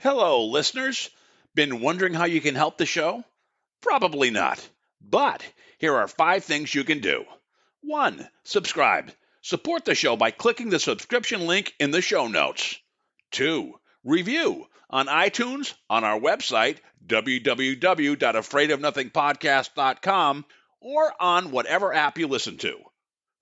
Hello, listeners. Been wondering how you can help the show? Probably not. But here are 5 things you can do. 1. Subscribe. Support the show by clicking the subscription link in the show notes. 2. Review on iTunes, on our website, www.afraidofnothingpodcast.com, or on whatever app you listen to.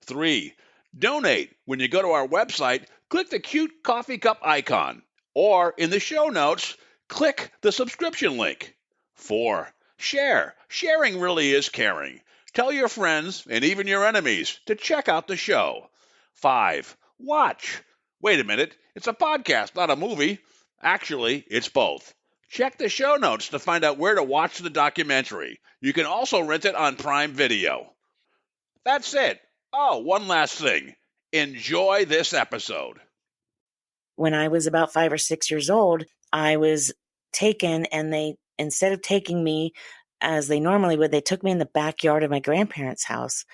3. Donate. When you go to our website, click the cute coffee cup icon, or in the show notes, click the subscription link. 4. Share. Sharing really is caring. Tell your friends and even your enemies to check out the show. 5. Watch. Wait a minute, it's a podcast, not a movie. Actually, it's both. Check the show notes to find out where to watch the documentary. You can also rent it on Prime Video. That's it. Oh, one last thing. Enjoy this episode. When I was about 5 or 6 years old, I was taken, and they, instead of taking me as they normally would, they took me in the backyard of my grandparents' house.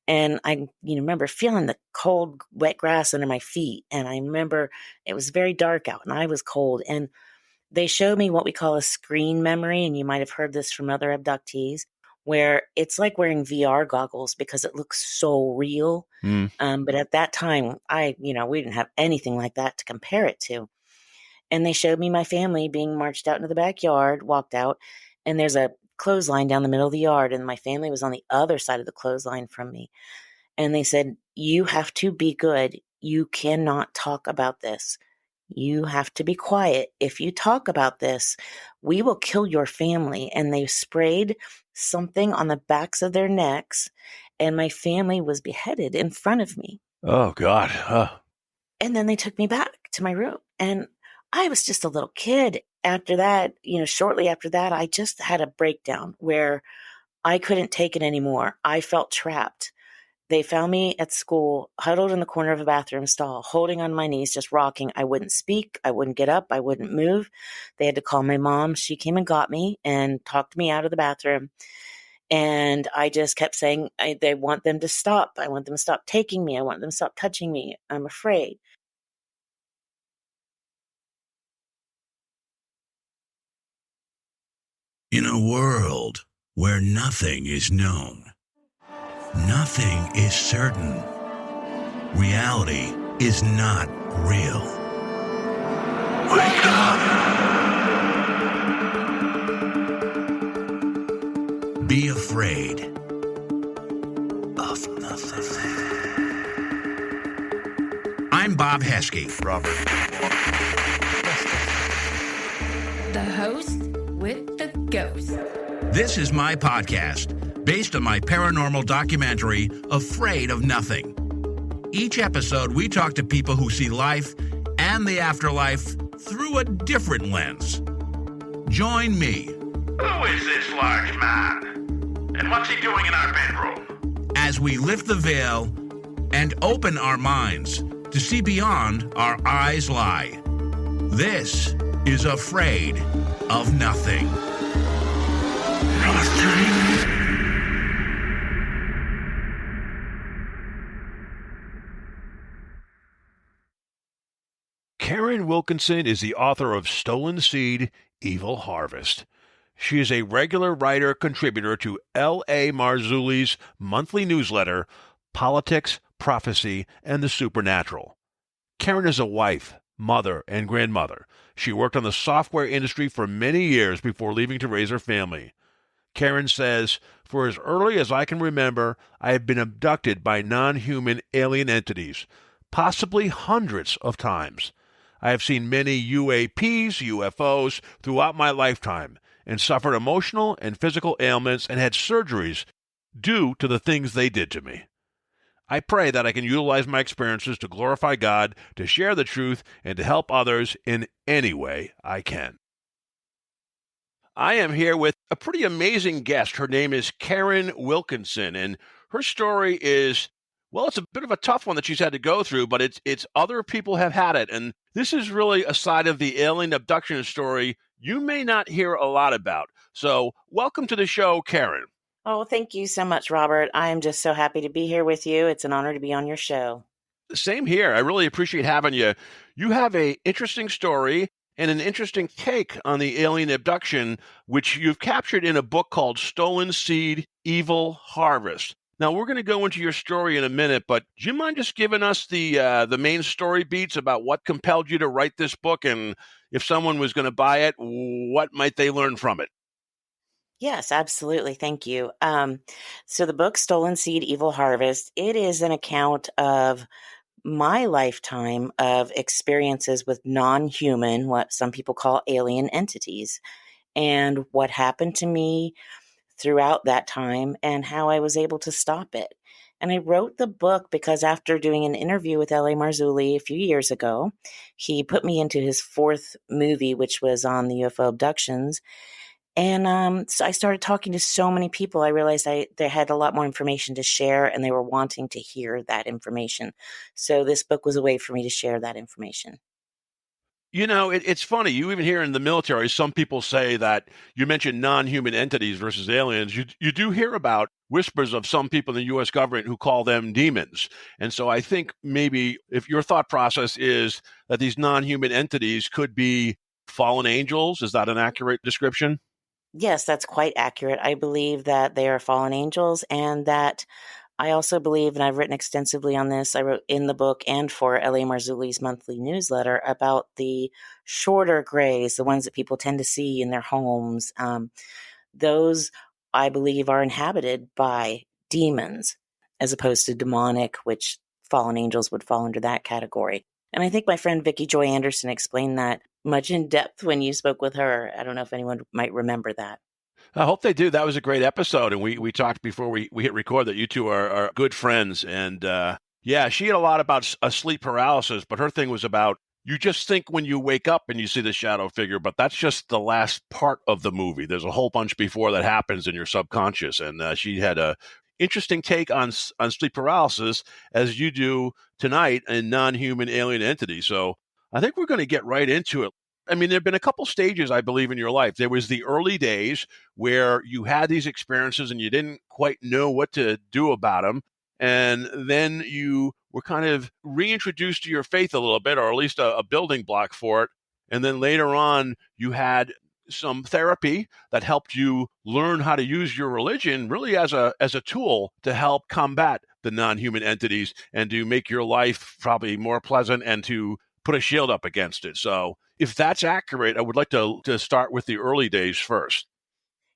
And I remember feeling the cold, wet grass under my feet. And I remember it was very dark out and I was cold. And they showed me what we call a screen memory. And you might have heard this from other abductees, where it's like wearing VR goggles because it looks so real. But at that time, we didn't have anything like that to compare it to. And they showed me my family being marched out into the backyard, walked out, and there's a clothesline down the middle of the yard, and my family was on the other side of the clothesline from me. And they said, "You have to be good. You cannot talk about this. You have to be quiet. If you talk about this, we will kill your family." And they sprayed something on the backs of their necks, and my family was beheaded in front of me. Oh, God. And then they took me back to my room, and I was just a little kid. After that, shortly after that, I just had a breakdown where I couldn't take it anymore. I felt trapped. They found me at school, huddled in the corner of a bathroom stall, holding on my knees, just rocking. I wouldn't speak. I wouldn't get up. I wouldn't move. They had to call my mom. She came and got me and talked me out of the bathroom. And I just kept saying, they want them to stop. I want them to stop taking me. I want them to stop touching me. I'm afraid. In a world where nothing is known, nothing is certain, reality is not real. Wake up! Be afraid of nothing. I'm Bob Heskey. Robert. The host with the ghost. This is my podcast, based on my paranormal documentary, Afraid of Nothing. Each episode, we talk to people who see life and the afterlife through a different lens. Join me. Who is this large man? And what's he doing in our bedroom? As we lift the veil and open our minds to see beyond our eyes lie. This is Afraid of Nothing. Karin Wilkinson is the author of Stolen Seed, Evil Harvest. She is a regular writer-contributor to L.A. Marzulli's monthly newsletter, Politics, Prophecy, and the Supernatural. Karin is a wife, mother, and grandmother. She worked on the software industry for many years before leaving to raise her family. Karin says, "For as early as I can remember, I have been abducted by non-human alien entities, possibly hundreds of times. I have seen many UAPs, UFOs, throughout my lifetime, and suffered emotional and physical ailments and had surgeries due to the things they did to me. I pray that I can utilize my experiences to glorify God, to share the truth, and to help others in any way I can." I am here with a pretty amazing guest. Her name is Karin Wilkinson, and her story is, well, it's a bit of a tough one that she's had to go through, but it's other people have had it, and this is really a side of the alien abduction story you may not hear a lot about. So welcome to the show, Karin. Oh, thank you so much, Robert. I am just so happy to be here with you. It's an honor to be on your show. Same here. I really appreciate having you. You have an interesting story, and an interesting take on the alien abduction, which you've captured in a book called Stolen Seed, Evil Harvest. Now, we're going to go into your story in a minute, but do you mind just giving us the main story beats about what compelled you to write this book, and if someone was going to buy it, what might they learn from it? Yes, absolutely. Thank you. So the book Stolen Seed, Evil Harvest, it is an account of my lifetime of experiences with non-human, what some people call alien entities, and what happened to me throughout that time and how I was able to stop it. And I wrote the book because after doing an interview with L.A. Marzulli a few years ago, he put me into his fourth movie, which was on the UFO abductions. And so I started talking to so many people. I realized they had a lot more information to share, and they were wanting to hear that information. So this book was a way for me to share that information. You know, it's funny. You even hear in the military, some people say that you mentioned non-human entities versus aliens. You do hear about whispers of some people in the U.S. government who call them demons. And so I think maybe if your thought process is that these non-human entities could be fallen angels, is that an accurate description? Yes, that's quite accurate. I believe that they are fallen angels, and that I also believe, and I've written extensively on this, I wrote in the book and for L.A. Marzulli's monthly newsletter about the shorter grays, the ones that people tend to see in their homes. Those, I believe, are inhabited by demons as opposed to demonic, which fallen angels would fall under that category. And I think my friend Vicki Joy Anderson explained that much in depth when you spoke with her. I don't know if anyone might remember that. I hope they do. That was a great episode. And we talked before we hit record that you two are good friends. And yeah, she had a lot about sleep paralysis, but her thing was about you just think when you wake up and you see the shadow figure, but that's just the last part of the movie. There's a whole bunch before that happens in your subconscious. And she had a interesting take on sleep paralysis, as you do tonight, in non-human alien entities. So I think we're going to get right into it. I mean, there have been a couple stages, I believe, in your life. There was the early days where you had these experiences and you didn't quite know what to do about them. And then you were kind of reintroduced to your faith a little bit, or at least a building block for it. And then later on, you had some therapy that helped you learn how to use your religion really as a tool to help combat the non-human entities and to make your life probably more pleasant and to put a shield up against it. So if that's accurate, I would like to start with the early days first.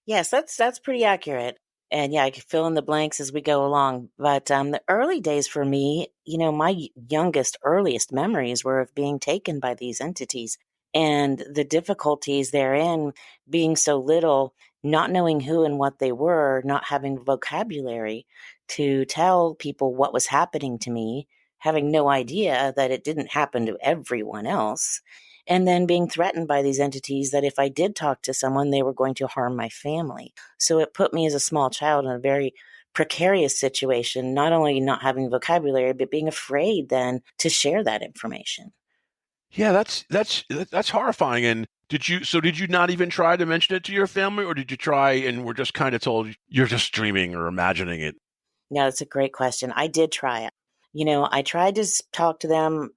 Yes, that's pretty accurate. And yeah, I can fill in the blanks as we go along. But the early days for me, my youngest, earliest memories were of being taken by these entities and the difficulties therein, being so little, not knowing who and what they were, not having vocabulary to tell people what was happening to me, having no idea that it didn't happen to everyone else. And then being threatened by these entities that if I did talk to someone, they were going to harm my family. So it put me as a small child in a very precarious situation, not only not having vocabulary, but being afraid then to share that information. Yeah, that's horrifying. And did you not even try to mention it to your family, or did you try and were just kind of told you're just dreaming or imagining it? No, that's a great question. I did try it. I tried to talk to them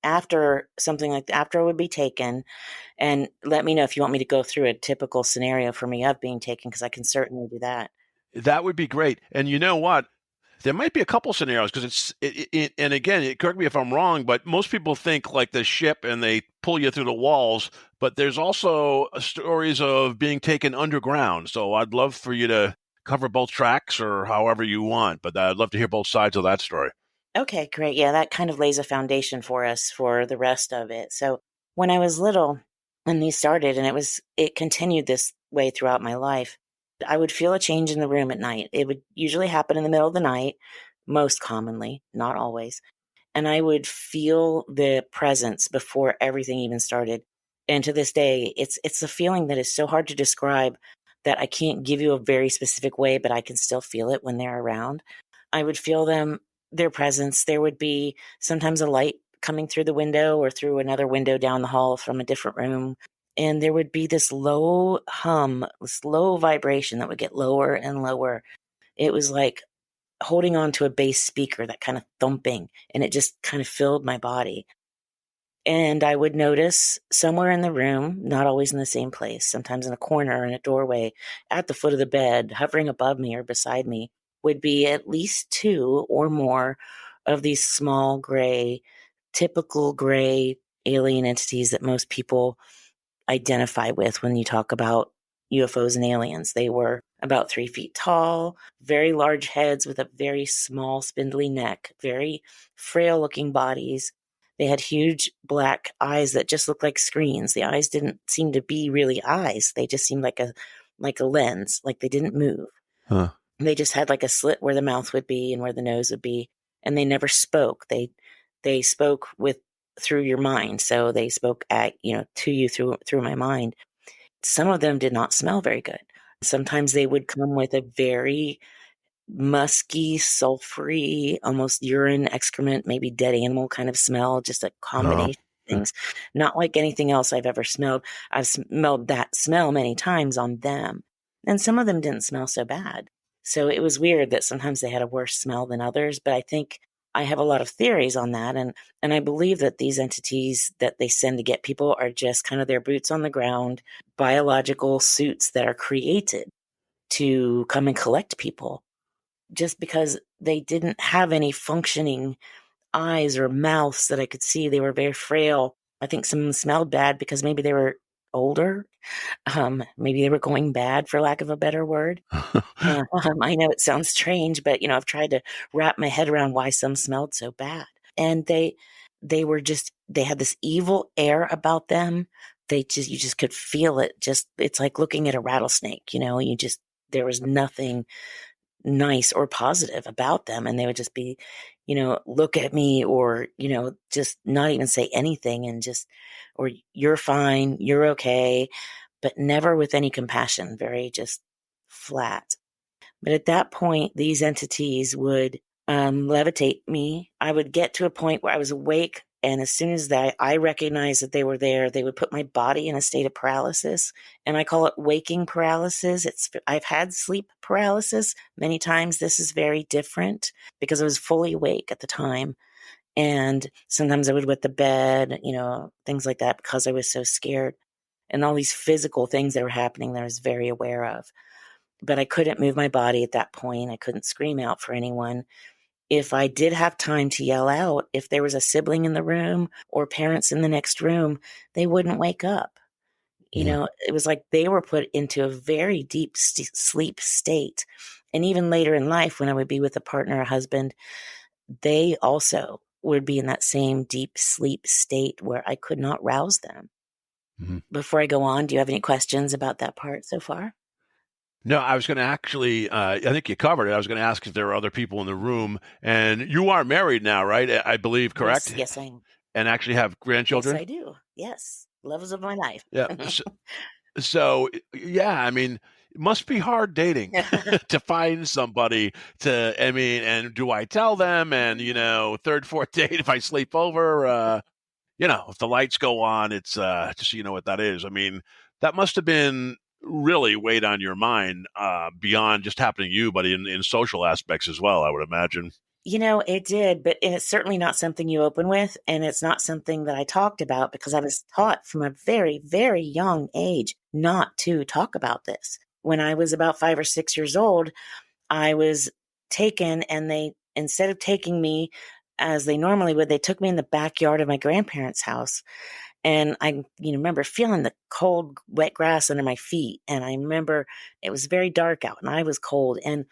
after something like that, after I would be taken, and let me know if you want me to go through a typical scenario for me of being taken, because I can certainly do that. That would be great. And you know what? There might be a couple scenarios because and again, correct me if I'm wrong, but most people think like the ship and they pull you through the walls, but there's also stories of being taken underground. So I'd love for you to cover both tracks or however you want, but I'd love to hear both sides of that story. Okay, great. Yeah, that kind of lays a foundation for us for the rest of it. So when I was little and these started, and it continued this way throughout my life, I would feel a change in the room at night. It would usually happen in the middle of the night, most commonly, not always. And I would feel the presence before everything even started. And to this day, it's a feeling that is so hard to describe that I can't give you a very specific way, but I can still feel it when they're around. I would feel their presence. There would be sometimes a light coming through the window or through another window down the hall from a different room. And there would be this low hum, this low vibration that would get lower and lower. It was like holding on to a bass speaker, that kind of thumping, and it just kind of filled my body. And I would notice somewhere in the room, not always in the same place, sometimes in a corner, in a doorway, at the foot of the bed, hovering above me or beside me, would be at least 2 or more of these small gray, typical gray alien entities that most people identify with when you talk about UFOs and aliens. They were about 3 feet tall, very large heads with a very small, spindly neck, very frail looking bodies. They had huge black eyes that just looked like screens. The eyes didn't seem to be really eyes. They just seemed like a lens, like they didn't move. Huh. They just had like a slit where the mouth would be and where the nose would be, and they never spoke. They spoke through your mind. So they spoke to you through my mind. Some of them did not smell very good. Sometimes they would come with a very musky, sulfury, almost urine, excrement, maybe dead animal kind of smell, just a combination of things. Not like anything else I've ever smelled. I've smelled that smell many times on them. And some of them didn't smell so bad. So it was weird that sometimes they had a worse smell than others. But I think I have a lot of theories on that. And I believe that these entities that they send to get people are just kind of their boots on the ground, biological suits that are created to come and collect people. Just because they didn't have any functioning eyes or mouths that I could see. They were very frail. I think some of them smelled bad because maybe they were older. Maybe they were going bad, for lack of a better word. I know it sounds strange, but I've tried to wrap my head around why some smelled so bad. And they had this evil air about them. You just could feel it. It's like looking at a rattlesnake, there was nothing nice or positive about them. And they would just be, look at me or, just not even say anything or you're fine, you're okay, but never with any compassion, very just flat. But at that point, these entities would levitate me. I would get to a point where I was awake. And as soon as I recognized that they were there, they would put my body in a state of paralysis. And I call it waking paralysis. I've had sleep paralysis many times. This is very different because I was fully awake at the time. And sometimes I would wet the bed, things like that because I was so scared. And all these physical things that were happening that I was very aware of. But I couldn't move my body at that point. I couldn't scream out for anyone. If I did have time to yell out, if there was a sibling in the room or parents in the next room, they wouldn't wake up. It was like they were put into a very deep sleep state. And even later in life, when I would be with a partner or husband, they also would be in that same deep sleep state where I could not rouse them. Mm-hmm. Before I go on, do you have any questions about that part so far? No, I was going to actually, I think you covered it. I was going to ask if there are other people in the room. And you are married now, right? I believe, correct? Yes, I am. And actually have grandchildren? Yes, I do. Yes. Loves of my life. Yeah. So, yeah, I mean, it must be hard dating to find somebody and do I tell them? And, third, fourth date, if I sleep over, if the lights go on, it's just so you know what that is. I mean, that must have been really weighed on your mind beyond just happening to you, but in social aspects as well, I would imagine. It did, but it's certainly not something you open with, and it's not something that I talked about because I was taught from a very, very young age not to talk about this. When I was about 5 or 6 years old, I was taken, and instead of taking me as they normally would, they took me in the backyard of my grandparents' house. And I remember feeling the cold, wet grass under my feet. And I remember it was very dark out and I was cold. And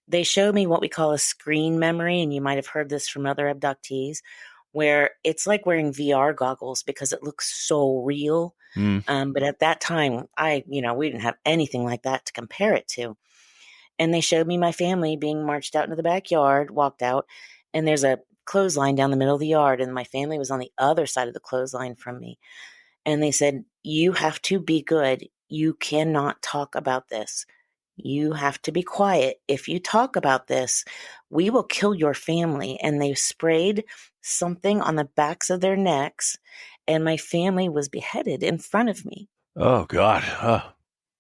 they showed me what we call a screen memory. And you might have heard this from other abductees, where it's like wearing VR goggles because it looks so real. But at that time, we didn't have anything like that to compare it to. And they showed me my family being marched out into the backyard, walked out, and there's a clothesline down the middle of the yard, and my family was on the other side of the clothesline from me. And they said, you have to be good. You cannot talk about this. You have to be quiet. If you talk about this, we will kill your family. And they sprayed something on the backs of their necks, and my family was beheaded in front of me. Oh, God.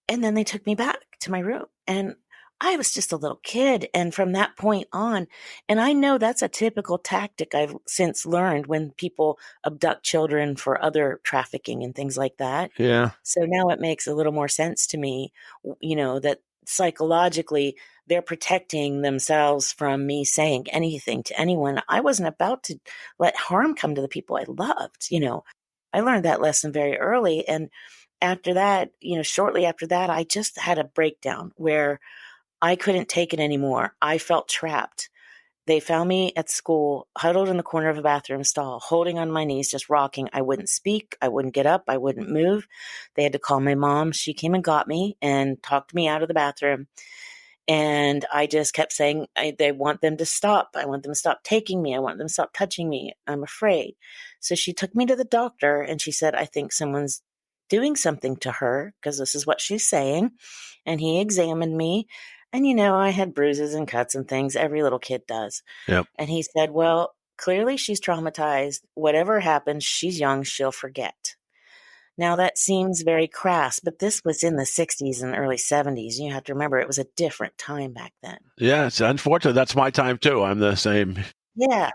And then they took me back to my room. And I was just a little kid. And from that point on, and I know that's a typical tactic I've since learned when people abduct children for other trafficking and things like that. Yeah. So now it makes a little more sense to me, that psychologically they're protecting themselves from me saying anything to anyone. I wasn't about to let harm come to the people I loved. I learned that lesson very early. And after that, shortly after that, I just had a breakdown where I couldn't take it anymore. I felt trapped. They found me at school, huddled in the corner of a bathroom stall, holding on my knees, just rocking. I wouldn't speak. I wouldn't get up. I wouldn't move. They had to call my mom. She came and got me and talked me out of the bathroom. And I just kept saying, they want them to stop. I want them to stop taking me. I want them to stop touching me. I'm afraid. So she took me to the doctor and she said, I think someone's doing something to her because this is what she's saying. And he examined me. And, I had bruises and cuts and things. Every little kid does. Yep. And he said, well, clearly she's traumatized. Whatever happens, she's young. She'll forget. Now, that seems very crass, but this was in the 60s and early 70s. You have to remember it was a different time back then. Yeah, it's unfortunate. That's my time too. I'm the same. Yeah.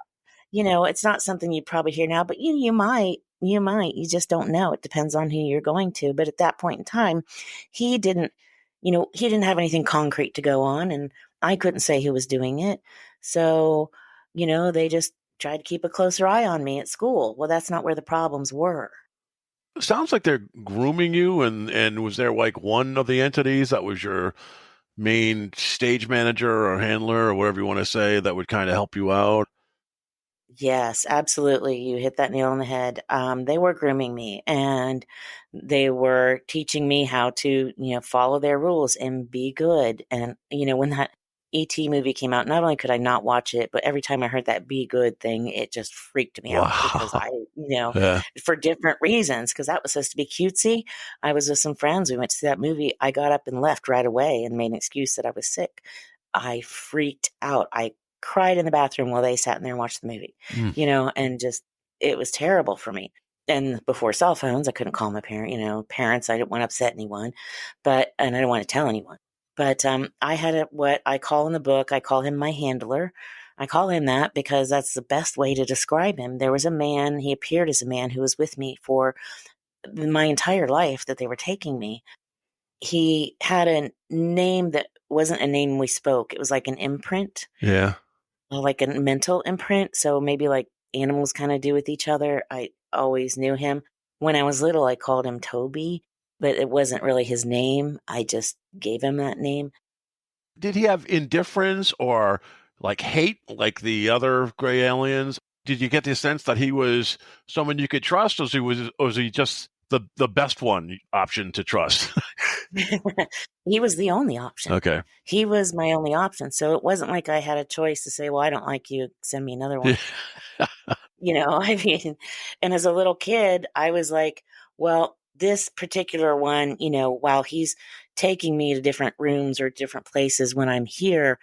It's not something you probably hear now, but you might, you just don't know. It depends on who you're going to. But at that point in time, he didn't have anything concrete to go on, and I couldn't say who was doing it. So, they just tried to keep a closer eye on me at school. Well, that's not where the problems were. Sounds like they're grooming you, and was there like one of the entities that was your main stage manager or handler or whatever you want to say that would kind of help you out? Yes, absolutely. You hit that nail on the head. They were grooming me and they were teaching me how to, follow their rules and be good. And, when that E.T. movie came out, not only could I not watch it, but every time I heard that be good thing, it just freaked me out because Yeah. for different reasons, because that was supposed to be cutesy. I was with some friends. We went to see that movie. I got up and left right away and made an excuse that I was sick. I freaked out. I cried in the bathroom while they sat in there and watched the movie, and just, it was terrible for me. And before cell phones, I couldn't call my parents. I didn't want to upset anyone, and I didn't want to tell anyone. But I had what I call in the book, I call him my handler. I call him that because that's the best way to describe him. There was a man, he appeared as a man who was with me for my entire life that they were taking me. He had a name that wasn't a name we spoke. It was like an imprint. Yeah. Like a mental imprint. So maybe like animals kind of do with each other. I always knew him. When I was little, I called him Toby, but it wasn't really his name. I just gave him that name. Did he have indifference or like hate like the other gray aliens? Did you get the sense that he was someone you could trust, or was he just the best option to trust? He was the only option. Okay. He was my only option. So it wasn't like I had a choice to say, well, I don't like you, send me another one. And as a little kid, I was like, well, this particular one, while he's taking me to different rooms or different places when I'm here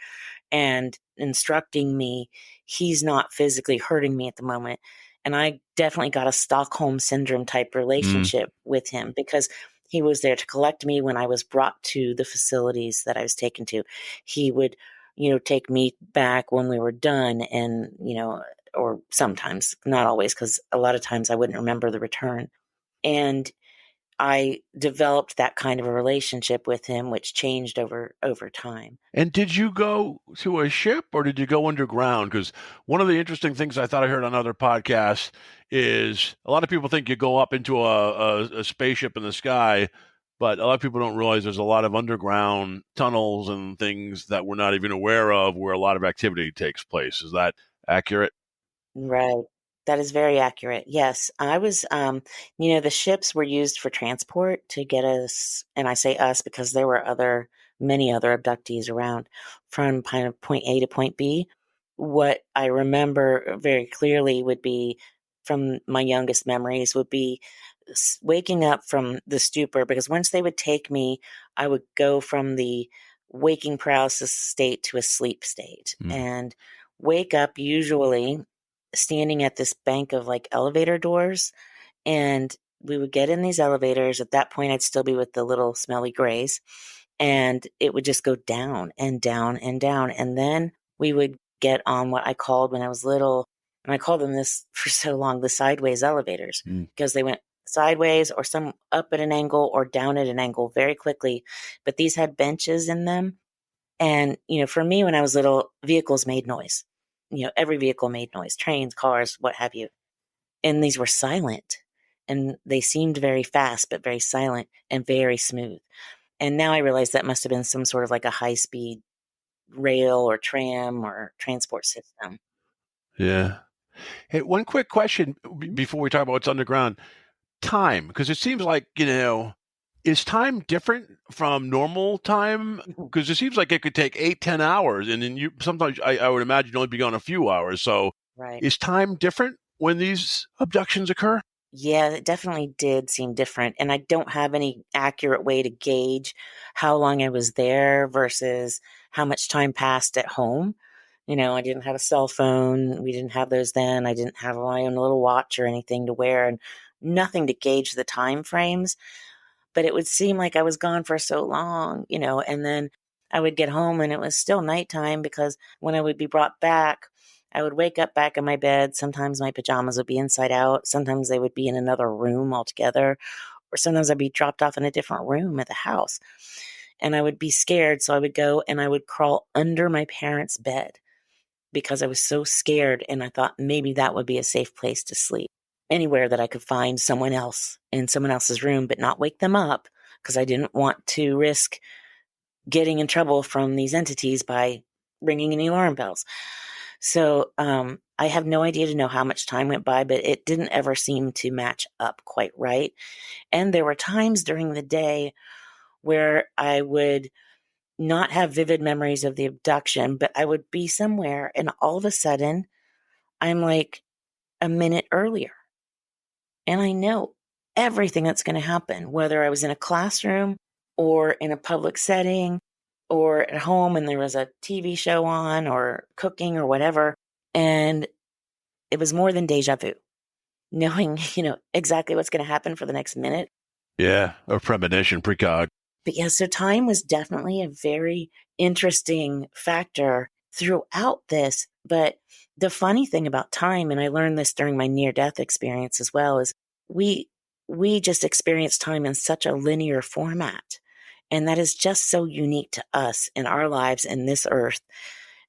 and instructing me, he's not physically hurting me at the moment. And I definitely got a Stockholm syndrome type relationship with him because he was there to collect me when I was brought to the facilities that I was taken to. He would, take me back when we were done and, or sometimes, not always, because a lot of times I wouldn't remember the return. And I developed that kind of a relationship with him, which changed over time. And did you go to a ship or did you go underground? Because one of the interesting things I thought I heard on other podcasts is a lot of people think you go up into a spaceship in the sky, but a lot of people don't realize there's a lot of underground tunnels and things that we're not even aware of where a lot of activity takes place. Is that accurate? Right. That is very accurate. Yes. I was, the ships were used for transport to get us, and I say us because there were many other abductees around from kind of point A to point B. What I remember very clearly would be from my youngest memories would be waking up from the stupor, because once they would take me, I would go from the waking paralysis state to a sleep state and wake up usually standing at this bank of like elevator doors, and we would get in these elevators. At that point, I'd still be with the little smelly grays, and it would just go down and down and down. And then we would get on what I called when I was little, and I called them this for so long, the sideways elevators, because they went sideways or some up at an angle or down at an angle very quickly. But these had benches in them. And, for me, when I was little, vehicles made noise. Every vehicle made noise, trains, cars, what have you. And these were silent. And they seemed very fast, but very silent and very smooth. And now I realize that must have been some sort of like a high-speed rail or tram or transport system. Yeah. Hey, one quick question before we talk about what's underground. Time, because it seems like, is time different from normal time? Because it seems like it could take 8-10 hours, and then sometimes I would imagine you'd only be gone a few hours. So Right. is time different when these abductions occur? Yeah, it definitely did seem different. And I don't have any accurate way to gauge how long I was there versus how much time passed at home. I didn't have a cell phone. We didn't have those then. I didn't have my own little watch or anything to wear, and nothing to gauge the time frames. But it would seem like I was gone for so long, and then I would get home and it was still nighttime, because when I would be brought back, I would wake up back in my bed. Sometimes my pajamas would be inside out. Sometimes they would be in another room altogether, or sometimes I'd be dropped off in a different room at the house. And I would be scared. So I would go and I would crawl under my parents' bed because I was so scared. And I thought maybe that would be a safe place to sleep. Anywhere that I could find someone else in someone else's room, but not wake them up, because I didn't want to risk getting in trouble from these entities by ringing any alarm bells. So I have no idea to know how much time went by, but it didn't ever seem to match up quite right. And there were times during the day where I would not have vivid memories of the abduction, but I would be somewhere and all of a sudden I'm like a minute earlier. And I know everything that's going to happen, whether I was in a classroom or in a public setting or at home and there was a TV show on or cooking or whatever. And it was more than deja vu, knowing, exactly what's going to happen for the next minute. Yeah, or premonition, precog. But yeah, so time was definitely a very interesting factor throughout this. But the funny thing about time, and I learned this during my near-death experience as well, is we just experience time in such a linear format. And that is just so unique to us in our lives in this earth.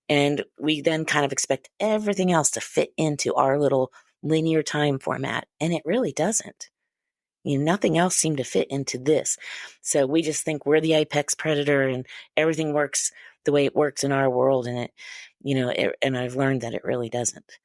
And we then kind of expect everything else to fit into our little linear time format. And it really doesn't. Nothing else seemed to fit into this. So we just think we're the apex predator and everything works the way it works in our world. And and I've learned that it really doesn't.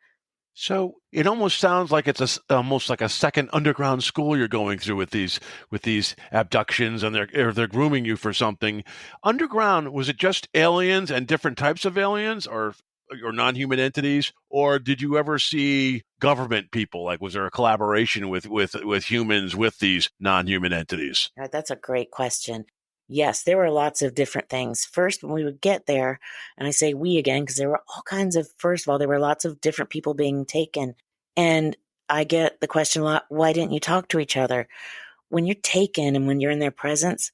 So it almost sounds like it's almost like a second underground school you're going through with these abductions, and they're grooming you for something. Underground, was it just aliens and different types of aliens, or non-human entities, or did you ever see government people? Like, was there a collaboration with humans with these non-human entities? That's a great question. Yes, there were lots of different things. First, when we would get there, and I say we again, because there were all kinds of, first of all, there were lots of different people being taken. And I get the question a lot, why didn't you talk to each other? When you're taken and when you're in their presence,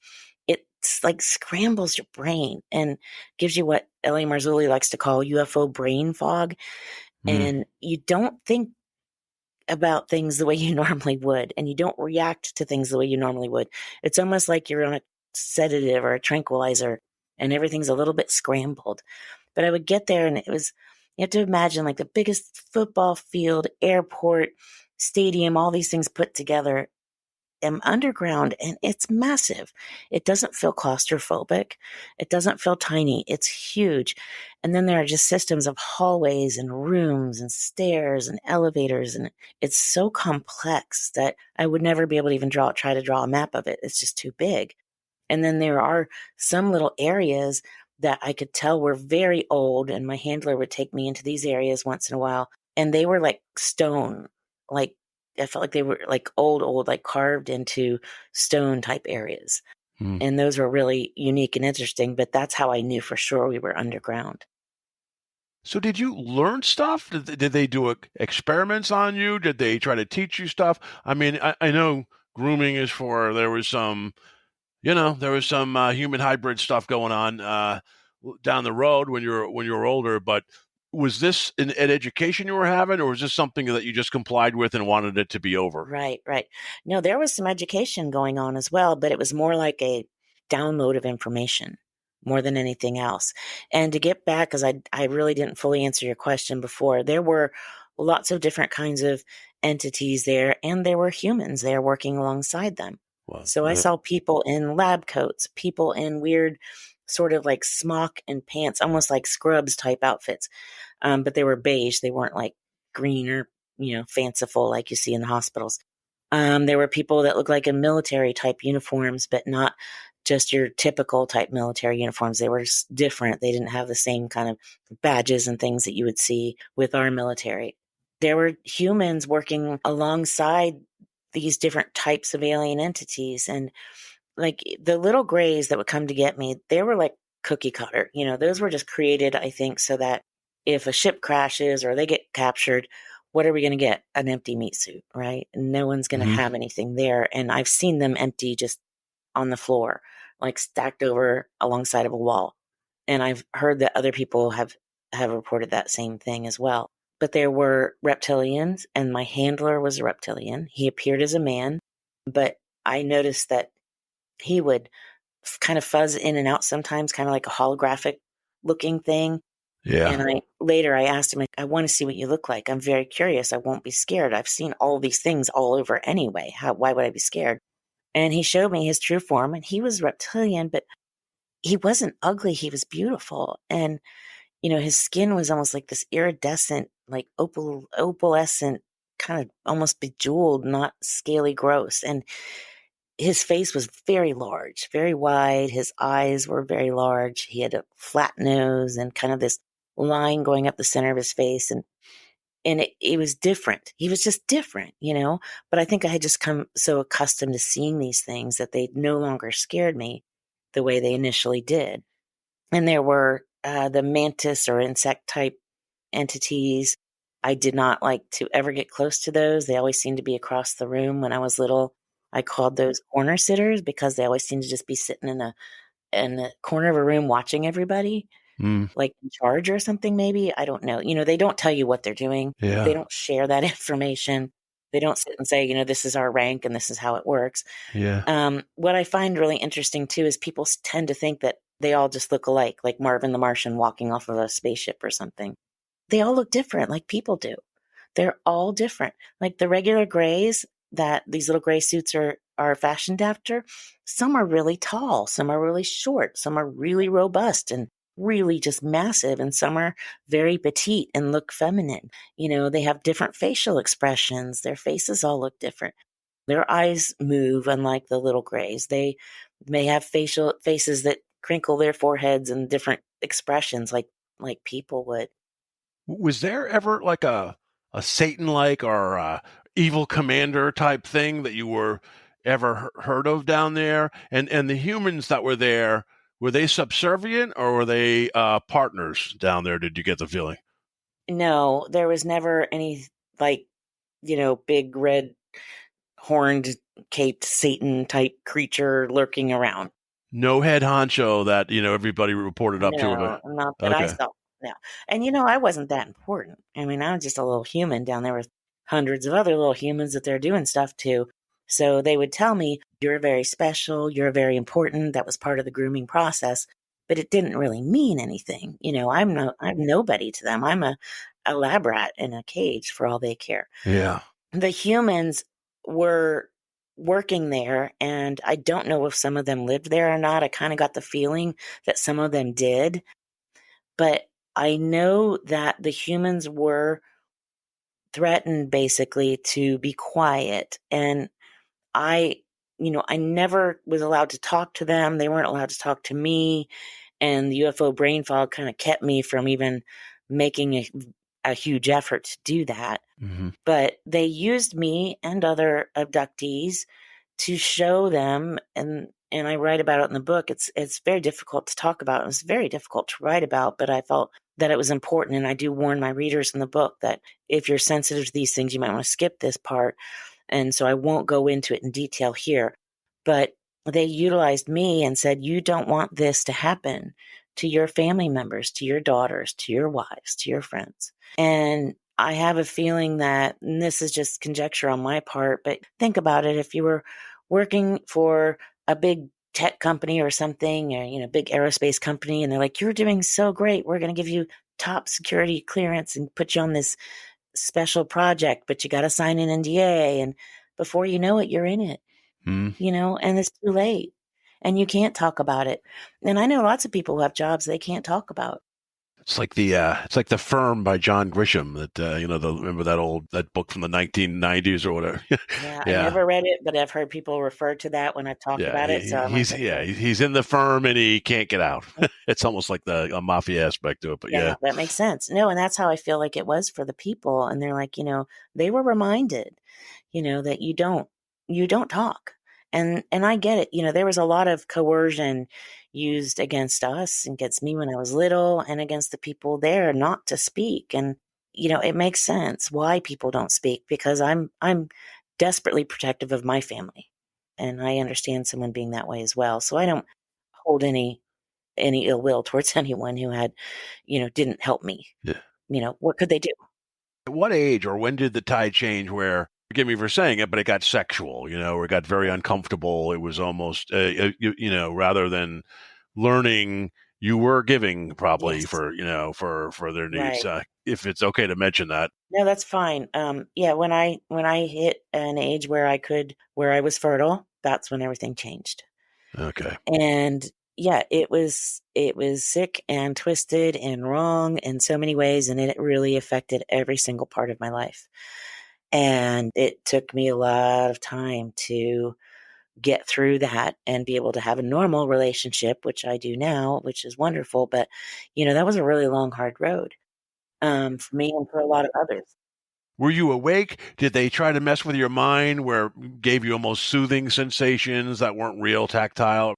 it's like scrambles your brain and gives you what L.A. Marzulli likes to call UFO brain fog. And you don't think about things the way you normally would, and you don't react to things the way you normally would. It's almost like you're on a sedative or a tranquilizer and everything's a little bit scrambled. But I would get there and you have to imagine like the biggest football field, airport, stadium, all these things put together. I'm underground and it's massive. It doesn't feel claustrophobic. It doesn't feel tiny. It's huge. And then there are just systems of hallways and rooms and stairs and elevators. And it's so complex that I would never be able to even try to draw a map of it. It's just too big. And then there are some little areas that I could tell were very old, and my handler would take me into these areas once in a while, and they were like stone, like I felt like they were like old, like carved into stone type areas. And those were really unique and interesting, but that's how I knew for sure we were underground. So did you learn stuff? Did they do experiments on you? Did they try to teach you stuff? I mean, I know grooming is there was some, there was some human hybrid stuff going on down the road when you were older. But was this an education you were having, or was this something that you just complied with and wanted it to be over? Right, right. No, there was some education going on as well, but it was more like a download of information more than anything else. And to get back, because I really didn't fully answer your question before, there were lots of different kinds of entities there, and there were humans there working alongside them. Well, So I saw people in lab coats, people in weird sort of like smock and pants, almost like scrubs type outfits. But they were beige. They weren't like green or, fanciful like you see in the hospitals. There were people that looked like in military type uniforms, but not just your typical type military uniforms. They were just different. They didn't have the same kind of badges and things that you would see with our military. There were humans working alongside these different types of alien entities. And like the little grays that would come to get me, they were like cookie cutter. Those were just created, I think, so that if a ship crashes or they get captured, what are we going to get? An empty meat suit, right? No one's going to have anything there. And I've seen them empty just on the floor, like stacked over alongside of a wall. And I've heard that other people have reported that same thing as well. But there were reptilians, and my handler was a reptilian. He appeared as a man, but I noticed that he would kind of fuzz in and out sometimes, kind of like a holographic looking thing. Yeah. And later I asked him, I want to see what you look like. I'm very curious. I won't be scared. I've seen all these things all over anyway. Why would I be scared? And he showed me his true form, and he was reptilian, but he wasn't ugly. He was beautiful. And, his skin was almost like this iridescent, like opalescent, kind of almost bejeweled, not scaly gross. And his face was very large, very wide. His eyes were very large. He had a flat nose and kind of this line going up the center of his face. And it was different. He was just different, but I think I had just come so accustomed to seeing these things that they no longer scared me the way they initially did. And there were the mantis or insect type entities. I did not like to ever get close to those. They always seemed to be across the room. When I was little, I called those corner sitters because they always seemed to just be sitting in the corner of a room watching everybody. Like in charge or something, maybe. I don't know. They don't tell you what they're doing. Yeah. They don't share that information. They don't sit and say, this is our rank and this is how it works. Yeah. What I find really interesting too is people tend to think that they all just look alike, like Marvin the Martian walking off of a spaceship or something. They all look different, like people do. They're all different. Like the regular grays that these little gray suits are fashioned after, some are really tall, some are really short, some are really robust and really just massive, and some are very petite and look feminine. They have different facial expressions. Their faces all look different. Their eyes move, unlike the little grays. They may have faces that crinkle their foreheads and different expressions like people would. Was there ever like a Satan-like or a evil commander type thing that you were ever heard of down there? And the humans that were there, were they subservient or were they partners down there? Did you get the feeling? No, there was never any big red horned caped Satan type creature lurking around. No head honcho that, everybody reported up to. No, not that I saw. No. And, I wasn't that important. I mean, I was just a little human down there with hundreds of other little humans that they're doing stuff to. So they would tell me, you're very special, you're very important. That was part of the grooming process, but it didn't really mean anything. I'm nobody to them. I'm a lab rat in a cage for all they care. Yeah. The humans were working there, and I don't know if some of them lived there or not. I kind of got the feeling that some of them did, but I know that the humans were threatened basically to be quiet. And I never was allowed to talk to them. They weren't allowed to talk to me. And the UFO brain fog kind of kept me from even making a huge effort to do that. Mm-hmm. But they used me and other abductees to show them, and I write about it in the book. It's very difficult to talk about. It's very difficult to write about, but I felt that it was important. And I do warn my readers in the book that if you're sensitive to these things, you might want to skip this part. And so I won't go into it in detail here. But they utilized me and said, you don't want this to happen to your family members, to your daughters, to your wives, to your friends. And I have a feeling that, and this is just conjecture on my part, but think about it. If you were working for a big tech company or something, or, big aerospace company, and they're like, you're doing so great. We're going to give you top security clearance and put you on this special project, but you got to sign an NDA. And before you know it, you're in it, and it's too late and you can't talk about it. And I know lots of people who have jobs they can't talk about. It's like the Firm by John Grisham that remember that book from the 1990s or whatever. Yeah, I Yeah. never read it, but I've heard people refer to that when I've talked about it. So he's in the firm and he can't get out. It's almost like a mafia aspect to it, but yeah. That makes sense. No, and that's how I feel like it was for the people. And they're like, they were reminded, that you don't talk. And I get it. There was a lot of coercion used against us and against me when I was little and against the people there not to speak. And, it makes sense why people don't speak, because I'm desperately protective of my family. And I understand someone being that way as well. So I don't hold any ill will towards anyone who had, didn't help me. Yeah. What could they do? At what age or when did the tide change where, forgive me for saying it, but it got sexual, or it got very uncomfortable? It was almost, rather than learning, you were giving probably Yes. for their needs. Right. If it's okay to mention that. No, that's fine. When I hit an age where I was fertile, that's when everything changed. Okay. And yeah, it was sick and twisted and wrong in so many ways, and it really affected every single part of my life. And it took me a lot of time to get through that and be able to have a normal relationship, which I do now, which is wonderful. But, that was a really long, hard road for me and for a lot of others. Were you awake? Did they try to mess with your mind where gave you almost soothing sensations that weren't real, tactile?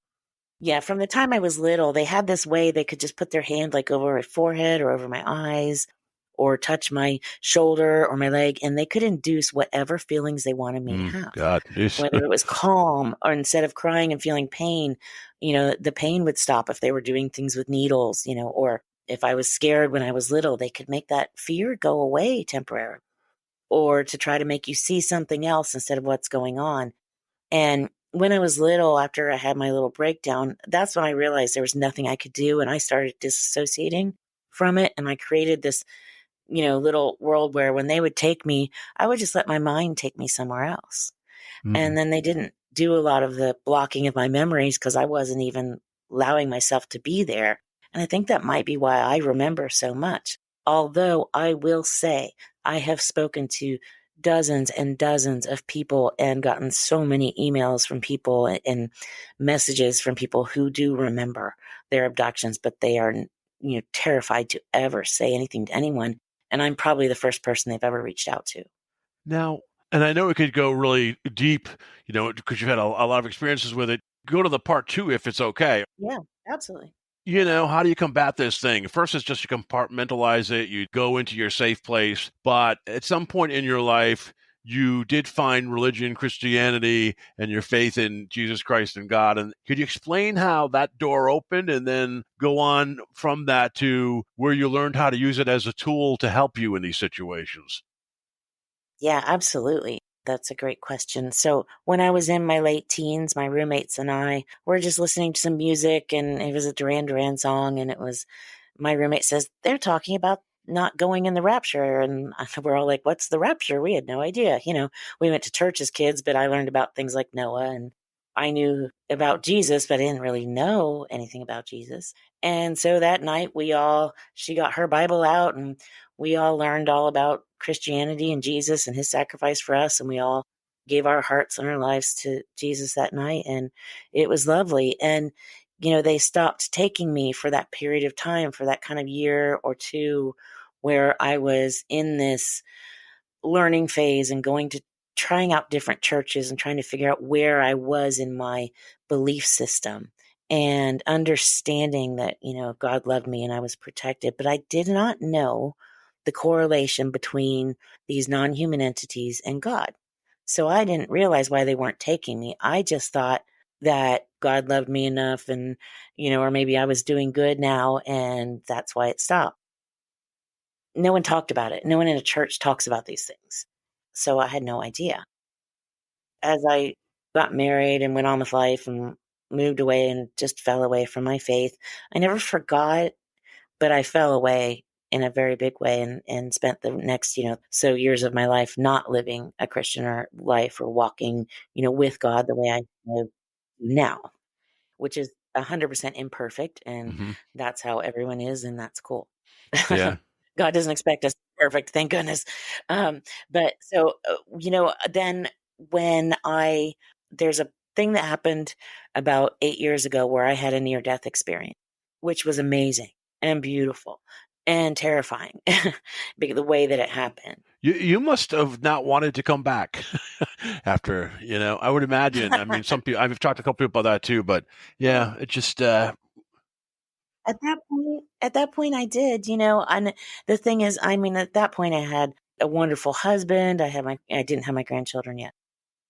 Yeah, from the time I was little, they had this way they could just put their hand like over my forehead or over my eyes or touch my shoulder or my leg, and they could induce whatever feelings they wanted me to have. God. Whether it was calm or instead of crying and feeling pain, the pain would stop if they were doing things with needles, or if I was scared when I was little, they could make that fear go away temporarily, or to try to make you see something else instead of what's going on. And when I was little, after I had my little breakdown, that's when I realized there was nothing I could do. And I started disassociating from it. And I created this, little world where when they would take me, I would just let my mind take me somewhere else. Mm-hmm. And then they didn't do a lot of the blocking of my memories because I wasn't even allowing myself to be there. And I think that might be why I remember so much. Although I will say I have spoken to dozens and dozens of people and gotten so many emails from people and messages from people who do remember their abductions, but they are, terrified to ever say anything to anyone. And I'm probably the first person they've ever reached out to. Now, and I know it could go really deep, because you've had a lot of experiences with it. Go to the part 2 if it's okay. Yeah, absolutely. How do you combat this thing? First, it's just you compartmentalize it. You go into your safe place. But at some point in your life, you did find religion, Christianity, and your faith in Jesus Christ and God. And could you explain how that door opened and then go on from that to where you learned how to use it as a tool to help you in these situations? Yeah, absolutely. That's a great question. So when I was in my late teens, my roommates and I were just listening to some music, and it was a Duran Duran song. And it was, my roommate says, they're talking about not going in the rapture. And we're all like, what's the rapture? We had no idea. We went to church as kids, but I learned about things like Noah, and I knew about Jesus, but I didn't really know anything about Jesus. And so that night she got her Bible out, and we all learned all about Christianity and Jesus and his sacrifice for us. And we all gave our hearts and our lives to Jesus that night. And it was lovely. And, they stopped taking me for that period of time, for that kind of year or two, where I was in this learning phase and trying out different churches and trying to figure out where I was in my belief system and understanding that, God loved me and I was protected. But I did not know the correlation between these non-human entities and God. So I didn't realize why they weren't taking me. I just thought that God loved me enough and, or maybe I was doing good now and that's why it stopped. No one talked about it. No one in a church talks about these things. So I had no idea. As I got married and went on with life and moved away and just fell away from my faith, I never forgot, but I fell away in a very big way and spent the next, so years of my life not living a Christian or life or walking, with God the way I live now, which is 100% imperfect. And Mhm. that's how everyone is. And that's cool. Yeah. God doesn't expect us to be perfect, thank goodness. But so, then when there's a thing that happened about 8 years ago where I had a near death experience, which was amazing and beautiful and terrifying the way that it happened. You must have not wanted to come back after, I would imagine. I mean, some people, I've talked to a couple people about that too, but yeah, it just, At that point I did, and the thing is, at that point I had a wonderful husband. I didn't have my grandchildren yet.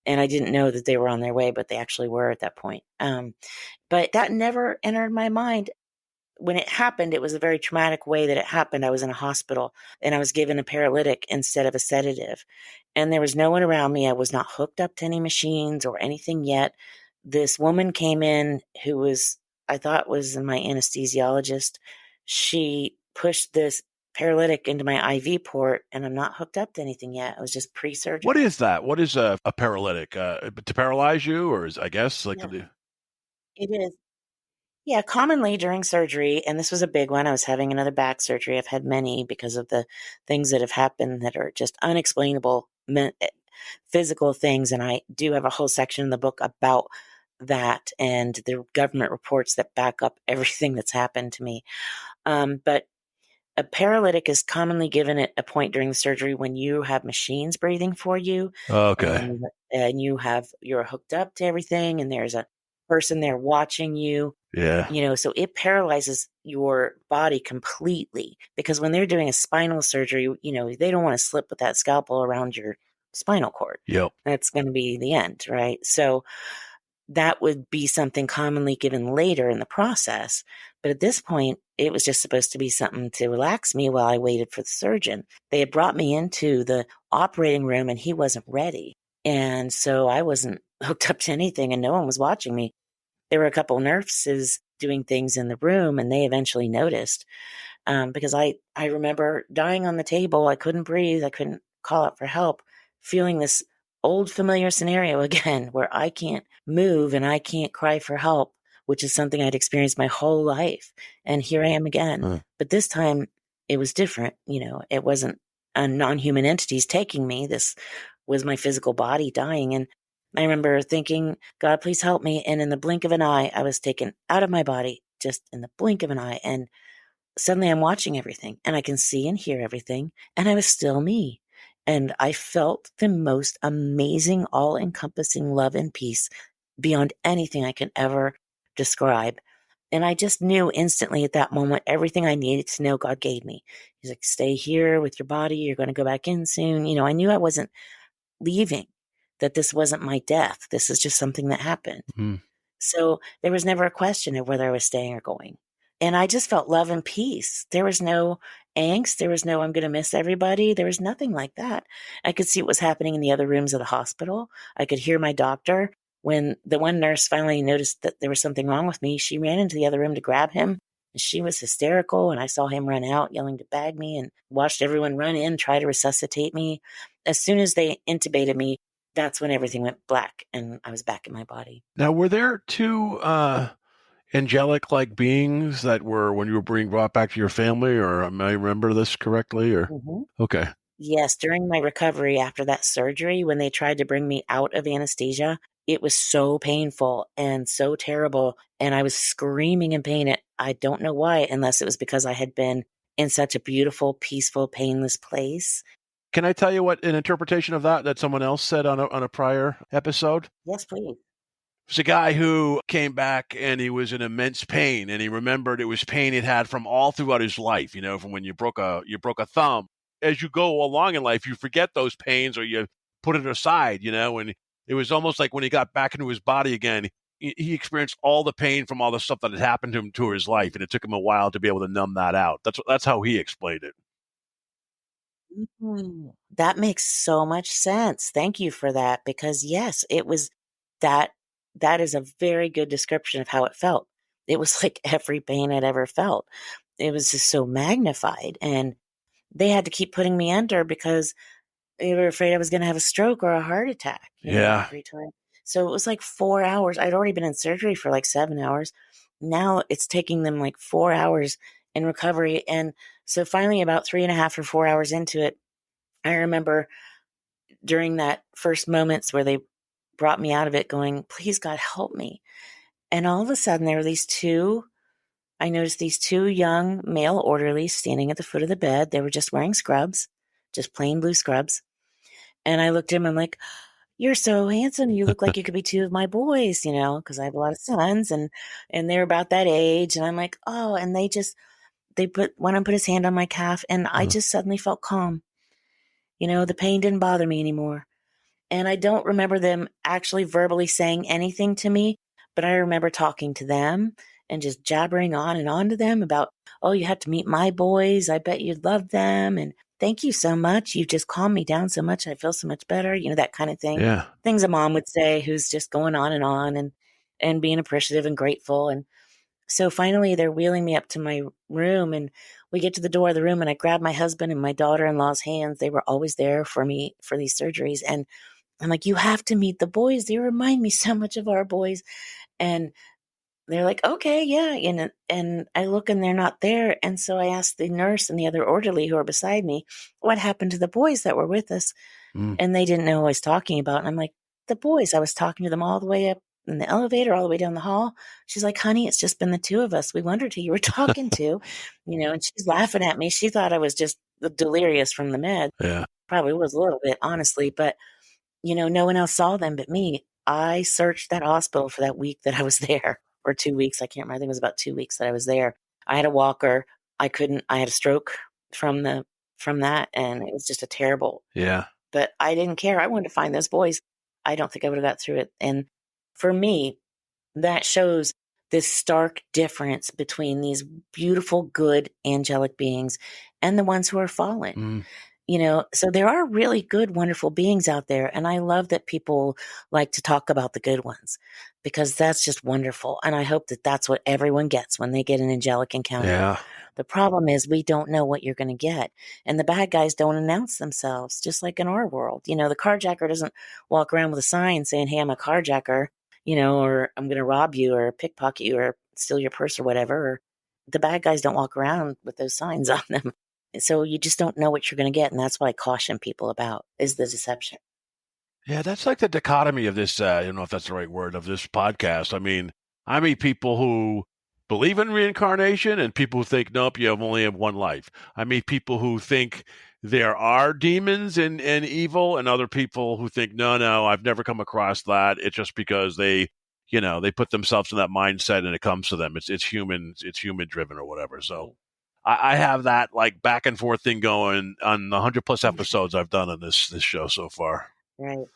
And I didn't know that they were on their way, but they actually were at that point. But that never entered my mind. When it happened, it was a very traumatic way that it happened. I was in a hospital and I was given a paralytic instead of a sedative. And there was no one around me. I was not hooked up to any machines or anything yet. This woman came in who I thought was my anesthesiologist. She pushed this paralytic into my IV port and I'm not hooked up to anything yet. I was just pre-surgery. what is that? What is a paralytic? To paralyze you, or I guess, like, Yeah, it is. Yeah, commonly during surgery, and this was a big one. I was having another back surgery. I've had many because of the things that have happened that are just unexplainable physical things. And I do have a whole section in the book about that and the government reports that back up everything that's happened to me. But a paralytic is commonly given at a point during the surgery when you have machines breathing for you. okay. And you're hooked up to everything and there's a person there watching you. Yeah. So it paralyzes your body completely because when they're doing a spinal surgery, they don't want to slip with that scalpel around your spinal cord. Yep. That's going to be the end, right? So that would be something commonly given later in the process. But at this point, it was just supposed to be something to relax me while I waited for the surgeon. They had brought me into the operating room and he wasn't ready. And so I wasn't hooked up to anything and no one was watching me. There were a couple nurses doing things in the room and they eventually noticed because I remember dying on the table. I couldn't breathe. I couldn't call out for help, feeling this old familiar scenario again where I can't move and I can't cry for help, which is something I'd experienced my whole life. And here I am again. But this time it was different. It wasn't a non-human entities taking me. This was my physical body dying. And I remember thinking, God, please help me. And in the blink of an eye, I was taken out of my body, just in the blink of an eye. And suddenly I'm watching everything and I can see and hear everything. And I was still me. And I felt the most amazing, all-encompassing love and peace beyond anything I can ever describe. And I just knew instantly at that moment, everything I needed to know God gave me. He's like, stay here with your body. You're going to go back in soon. I knew I wasn't leaving, that this wasn't my death. This is just something that happened. So there was never a question of whether I was staying or going. And I just felt love and peace. There was no angst. There was no, I'm going to miss everybody. There was nothing like that. I could see what was happening in the other rooms of the hospital. I could hear my doctor. When the one nurse finally noticed that there was something wrong with me, she ran into the other room to grab him. And she was hysterical. And I saw him run out yelling to bag me and watched everyone run in, try to resuscitate me. As soon as they intubated me, that's when everything went black and I was back in my body. Now, were there two angelic like beings that were when you were being brought back to your family, or am I remember this correctly? Or okay. Yes, during my recovery after that surgery, when they tried to bring me out of anesthesia, it was so painful and so terrible. And I was screaming in pain. I don't know why, unless it was because I had been in such a beautiful, peaceful, painless place. Can I tell you what an interpretation of that someone else said on a prior episode? Yes, please. It was a guy who came back and he was in immense pain, and he remembered it was pain he'd had from all throughout his life, from when you broke a thumb. As you go along in life, you forget those pains or you put it aside, and it was almost like when he got back into his body again, he experienced all the pain from all the stuff that had happened to him to his life, and it took him a while to be able to numb that out. That's how he explained it. That makes so much sense. Thank you for that, because yes, it was that that is a very good description of how it felt. It was like every pain I'd ever felt. It was just so magnified, and they had to keep putting me under because they were afraid I was going to have a stroke or a heart attack, Yeah. every time. So it was like 4 hours. I'd already been in surgery for like 7 hours. Now it's taking them like 4 hours in recovery. And so finally, about 3.5 or 4 hours into it, I remember during that first moments where they brought me out of it going, please, God, help me. And all of a sudden, I noticed these 2 young male orderlies standing at the foot of the bed. They were just wearing scrubs, just plain blue scrubs. And I looked at him, I'm like, you're so handsome. You look like you could be 2 of my boys, because I have a lot of sons, and they're about that age. And I'm like, oh, and one of them put his hand on my calf, and I just suddenly felt calm. The pain didn't bother me anymore. And I don't remember them actually verbally saying anything to me, but I remember talking to them and just jabbering on and on to them about, oh, you have to meet my boys. I bet you'd love them. And thank you so much. You've just calmed me down so much. I feel so much better. That kind of thing. Yeah. Things a mom would say who's just going on and being appreciative and grateful. And so finally they're wheeling me up to my room, and we get to the door of the room, and I grab my husband and my daughter-in-law's hands. They were always there for me for these surgeries. And I'm like, you have to meet the boys. They remind me so much of our boys. And they're like, okay, yeah. And I look, and they're not there. And so I asked the nurse and the other orderly who are beside me, what happened to the boys that were with us? And they didn't know who I was talking about. And I'm like, the boys, I was talking to them all the way up in the elevator, all the way down the hall. She's like, honey, it's just been the 2 of us. We wondered who you were talking to, and she's laughing at me. She thought I was just delirious from the med. Yeah. Probably was a little bit, honestly, but no one else saw them but me. I searched that hospital for that week that I was there, or 2 weeks. I can't remember. I think it was about 2 weeks that I was there. I had a walker. I had a stroke from that, and it was just a terrible. Yeah. But I didn't care. I wanted to find those boys. I don't think I would have got through it. And for me, that shows this stark difference between these beautiful, good, angelic beings and the ones who are fallen. So there are really good, wonderful beings out there. And I love that people like to talk about the good ones, because that's just wonderful. And I hope that that's what everyone gets when they get an angelic encounter. Yeah. The problem is we don't know what you're going to get. And the bad guys don't announce themselves, just like in our world. The carjacker doesn't walk around with a sign saying, hey, I'm a carjacker, or I'm going to rob you or pickpocket you or steal your purse or whatever. Or the bad guys don't walk around with those signs on them. So you just don't know what you're going to get. And that's what I caution people about, is the deception. Yeah, that's like the dichotomy of this, I don't know if that's the right word, of this podcast. I mean, I meet people who believe in reincarnation and people who think, nope, you only have one life. I meet people who think there are demons and evil, and other people who think, no, I've never come across that. It's just because they put themselves in that mindset and it comes to them. It's human driven or whatever. So I have that like back and forth thing going on the 100+ episodes I've done on this show so far. Right.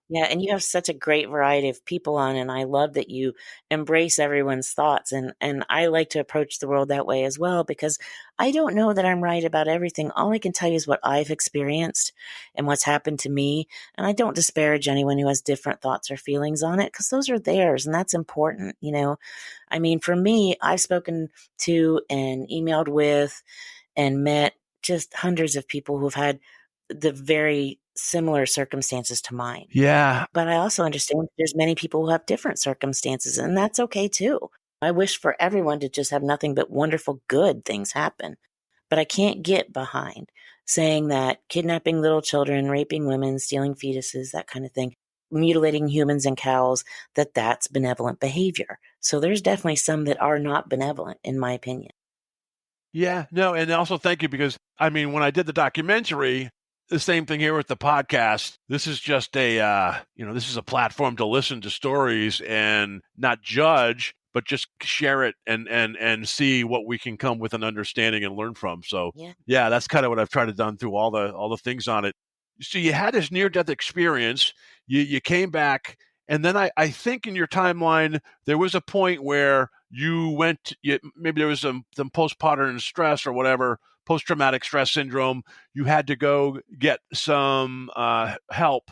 Yeah, and you have such a great variety of people on, and I love that you embrace everyone's thoughts. And I like to approach the world that way as well, because I don't know that I'm right about everything. All I can tell you is what I've experienced and what's happened to me. And I don't disparage anyone who has different thoughts or feelings on it, because those are theirs, and that's important. I mean, for me, I've spoken to and emailed with and met just hundreds of people who've had the very similar circumstances to mine. Yeah. But I also understand there's many people who have different circumstances, and that's okay too. I wish for everyone to just have nothing but wonderful, good things happen. But I can't get behind saying that kidnapping little children, raping women, stealing fetuses, that kind of thing, mutilating humans and cows, that's benevolent behavior. So there's definitely some that are not benevolent, in my opinion. Yeah, no, and also thank you, because I mean, when I did the documentary, the same thing here with the podcast. This is just this is a platform to listen to stories and not judge, but just share it and see what we can come with an understanding and learn from. So yeah, that's kind of what I've tried to done through all the things on it. So you had this near-death experience. You came back And then I think in your timeline, there was a point where maybe there was some postpartum stress or whatever, post-traumatic stress syndrome. You had to go get some help.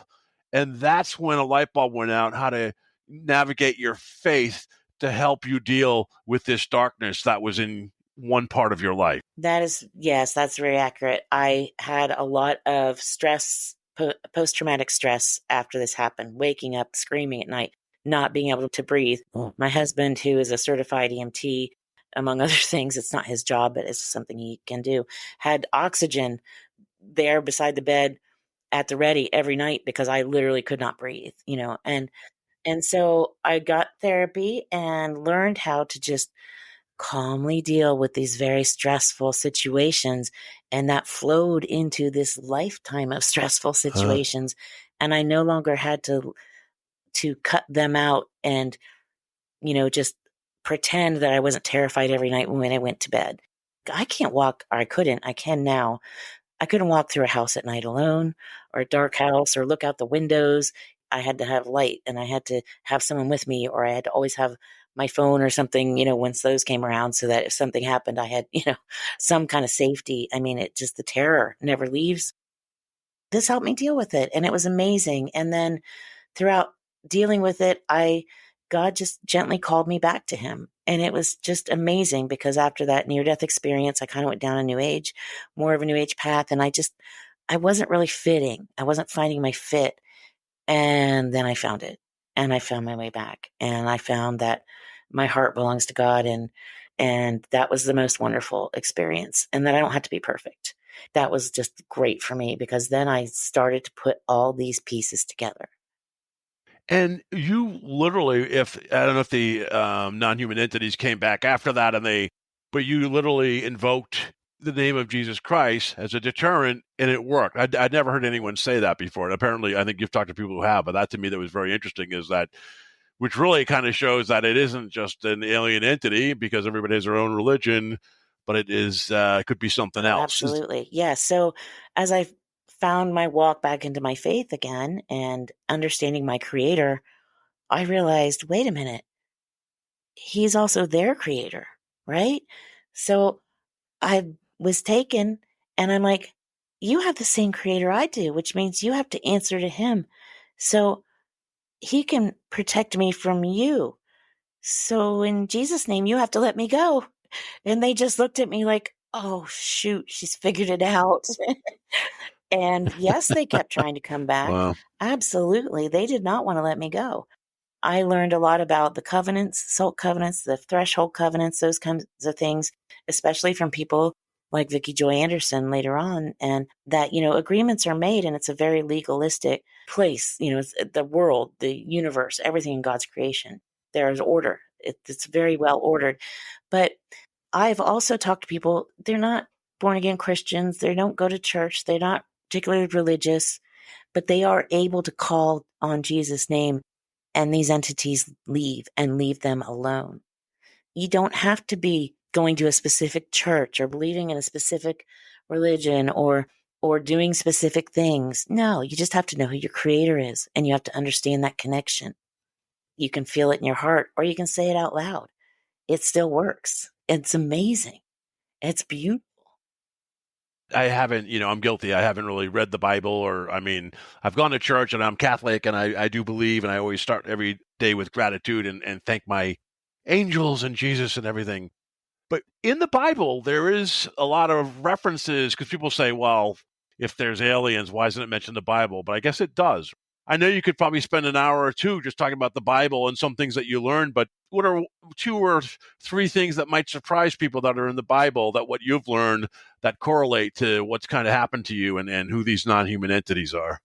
And that's when a light bulb went out, how to navigate your faith to help you deal with this darkness that was in one part of your life. Yes, that's very accurate. I had a lot of stress, post-traumatic stress after this happened, waking up, screaming at night, not being able to breathe. My husband, who is a certified EMT, among other things, it's not his job, but it's something he can do, had oxygen there beside the bed at the ready every night because I literally could not breathe, and so I got therapy and learned how to just calmly deal with these very stressful situations. And that flowed into this lifetime of stressful situations. And I no longer had to cut them out and, just pretend that I wasn't terrified every night when I went to bed. I can't walk, or I can now. I couldn't walk through a house at night alone, or a dark house, or look out the windows. I had to have light, and I had to have someone with me, or I had to always have my phone or something, once those came around, so that if something happened, I had, some kind of safety. I mean, the terror never leaves. This helped me deal with it, and it was amazing. And then throughout dealing with it, God just gently called me back to him. And it was just amazing, because after that near-death experience, I kind of went down a more of a new age path. And I wasn't really fitting. I wasn't finding my fit. And then I found it, and I found my way back, and I found that my heart belongs to God. And that was the most wonderful experience, and that I don't have to be perfect. That was just great for me, because then I started to put all these pieces together. And you literally, I don't know if the non-human entities came back after that, but you literally invoked the name of Jesus Christ as a deterrent, and it worked. I'd never heard anyone say that before. And apparently, I think you've talked to people who have, but that to me, that was very interesting, which really kind of shows that it isn't just an alien entity, because everybody has their own religion, but it could be something else. Absolutely. Yeah. So as I found my walk back into my faith again and understanding my creator, I realized, wait a minute, he's also their creator, right? So I was taken, and I'm like, you have the same creator I do, which means you have to answer to him. So he can protect me from you. So in Jesus' name, you have to let me go. And they just looked at me like, oh, shoot, she's figured it out. And yes, they kept trying to come back. Wow. Absolutely. They did not want to let me go. I learned a lot about the covenants, salt covenants, the threshold covenants, those kinds of things, especially from people like Vicki Joy Anderson later on. And that, agreements are made, and it's a very legalistic place. It's the world, the universe, everything in God's creation. There is order. It's very well ordered. But I've also talked to people, they're not born again Christians. They don't go to church. They're not particularly religious, but they are able to call on Jesus' name, and these entities leave them alone. You don't have to be going to a specific church or believing in a specific religion or doing specific things. No, you just have to know who your creator is, and you have to understand that connection. You can feel it in your heart, or you can say it out loud. It still works. It's amazing. It's beautiful. I haven't, I'm guilty. I haven't really read the Bible, I've gone to church, and I'm Catholic, and I do believe, and I always start every day with gratitude and thank my angels and Jesus and everything. But in the Bible, there is a lot of references, because people say, well, if there's aliens, why doesn't it mention the Bible? But I guess it does. I know you could probably spend an hour or two just talking about the Bible and some things that you learned, but what are 2 or 3 things that might surprise people that are in the Bible, that what you've learned that correlate to what's kind of happened to you and who these non-human entities are?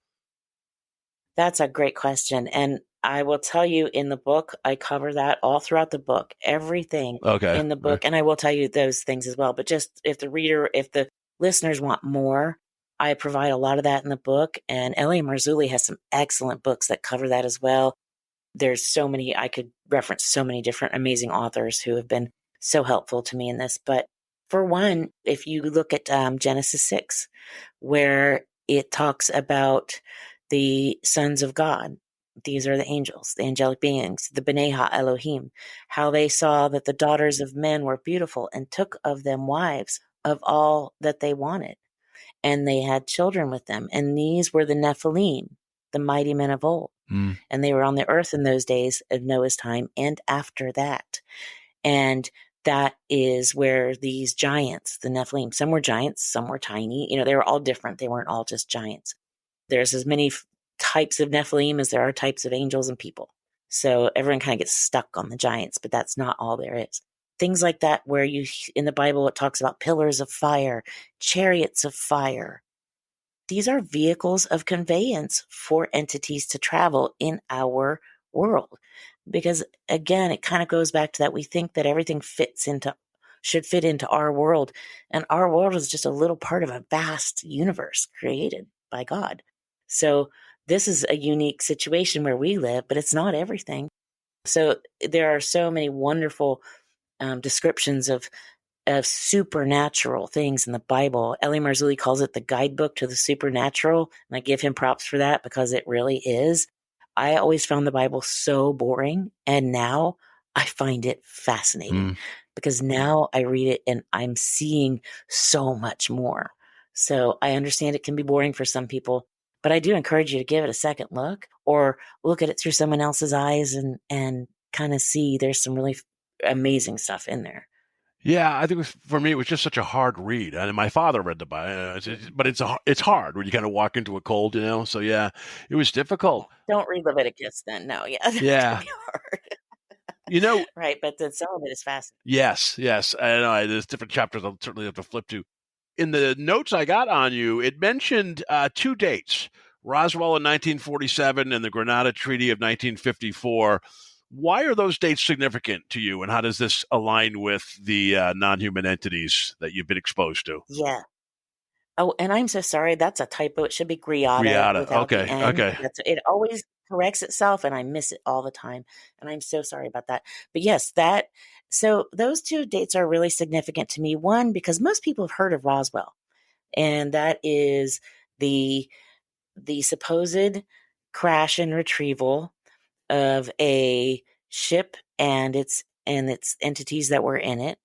That's a great question. And I will tell you, in the book, I cover that all throughout the book, everything in the book. And I will tell you those things as well. But just if the listeners want more, I provide a lot of that in the book. And L.A. Marzulli has some excellent books that cover that as well. There's so many, I could reference so many different amazing authors who have been so helpful to me in this. But for one, if you look at Genesis 6, where it talks about the sons of God, These are the angels, the angelic beings, the B'nai Ha-Elohim, how they saw that the daughters of men were beautiful and took of them wives of all that they wanted. And they had children with them. And these were the Nephilim, the mighty men of old. And they were on the earth in those days of Noah's time and after that. And that is where these giants, the Nephilim, some were giants, some were tiny. They were all different. They weren't all just giants. There's as many types of Nephilim as there are types of angels and people. So everyone kind of gets stuck on the giants, but that's not all there is. Things like that where in the Bible, it talks about pillars of fire, chariots of fire. These are vehicles of conveyance for entities to travel in our world. Because again, it kind of goes back to that we think that everything should fit into our world. And our world is just a little part of a vast universe created by God. So this is a unique situation where we live, but it's not everything. So there are so many wonderful descriptions of supernatural things in the Bible. L.A. Marzulli calls it the guidebook to the supernatural. And I give him props for that because it really is. I always found the Bible so boring. And now I find it fascinating because now I read it and I'm seeing so much more. So I understand it can be boring for some people, but I do encourage you to give it a second look or look at it through someone else's eyes and kind of see there's some really amazing stuff in there. Yeah, I think for me, it was just such a hard read. And my father read the Bible, but it's hard when you kind of walk into a cold, So yeah, it was difficult. Don't read Leviticus then. No, yeah. Yeah. It's hard. Right, but some of it is fascinating. Yes. I know there's different chapters I'll certainly have to flip to. In the notes I got on you, it mentioned two dates, Roswell in 1947 and the Grenada Treaty of 1954. Why are those dates significant to you, and how does this align with the non-human entities that you've been exposed to? Yeah. Oh, and I'm so sorry. That's a typo. It should be Griata. Okay. It always corrects itself, and I miss it all the time. And I'm so sorry about that. But yes, so those two dates are really significant to me. One, because most people have heard of Roswell, and that is the supposed crash and retrieval of a ship and its entities that were in it.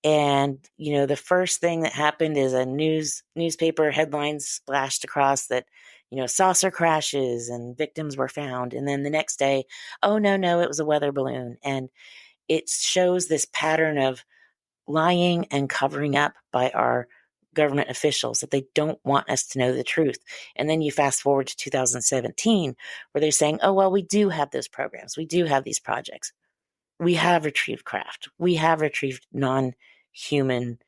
And, the first thing that happened is a newspaper headline splashed across that, saucer crashes and victims were found. And then the next day, oh, no, it was a weather balloon. And it shows this pattern of lying and covering up by our government officials that they don't want us to know the truth. And then you fast forward to 2017, where they're saying, oh, well, we do have those programs. We do have these projects. We have retrieved craft. We have retrieved non-human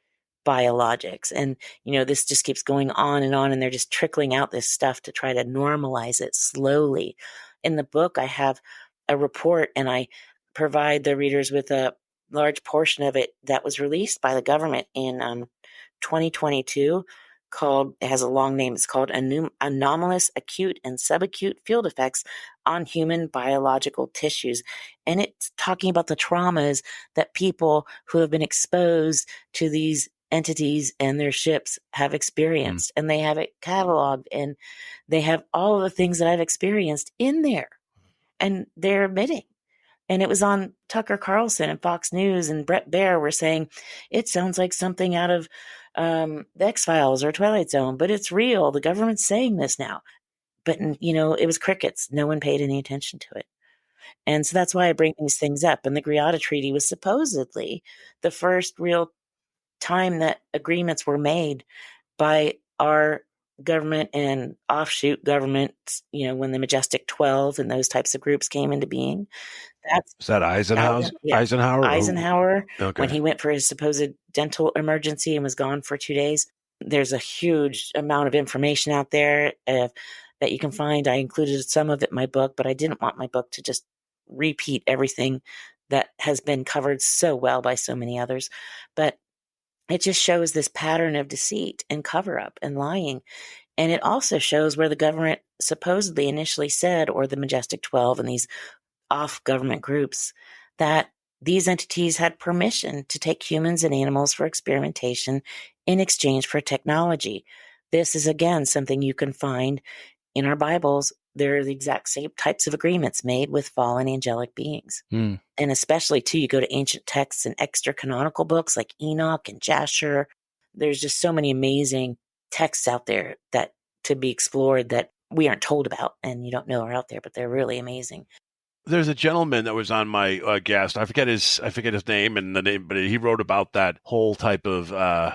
biologics. And, this just keeps going on, and they're just trickling out this stuff to try to normalize it slowly. In the book, I have a report, and I provide the readers with a large portion of it that was released by the government in 2022 it has a long name. It's called Anomalous Acute and Subacute Field Effects on Human Biological Tissues. And it's talking about the traumas that people who have been exposed to these entities and their ships have experienced. And they have it cataloged, and they have all of the things that I've experienced in there. And they're admitting. And it was on Tucker Carlson and Fox News, and Brett Baer were saying, it sounds like something out of the X-Files or Twilight Zone, but it's real. The government's saying this now. But, it was crickets. No one paid any attention to it. And so that's why I bring these things up. And the Grenada Treaty was supposedly the first real time that agreements were made by our government and offshoot governments, when the Majestic 12 and those types of groups came into being. Is that Eisenhower? Eisenhower, Okay. When he went for his supposed dental emergency and was gone for 2 days. There's a huge amount of information out there that you can find. I included some of it in my book, but I didn't want my book to just repeat everything that has been covered so well by so many others. But it just shows this pattern of deceit and cover up and lying. And it also shows where the government supposedly initially said, or the Majestic 12 and these off-government groups, that these entities had permission to take humans and animals for experimentation in exchange for technology. This is, again, something you can find in our Bibles they're the exact same types of agreements made with fallen angelic beings. Hmm. And especially, too, you go to ancient texts and extra canonical books like Enoch and Jasher. There's just so many amazing texts out there that to be explored that we aren't told about and you don't know are out there, but they're really amazing. There's a gentleman that was on my guest. I forget his name and the name, but he wrote about that whole type of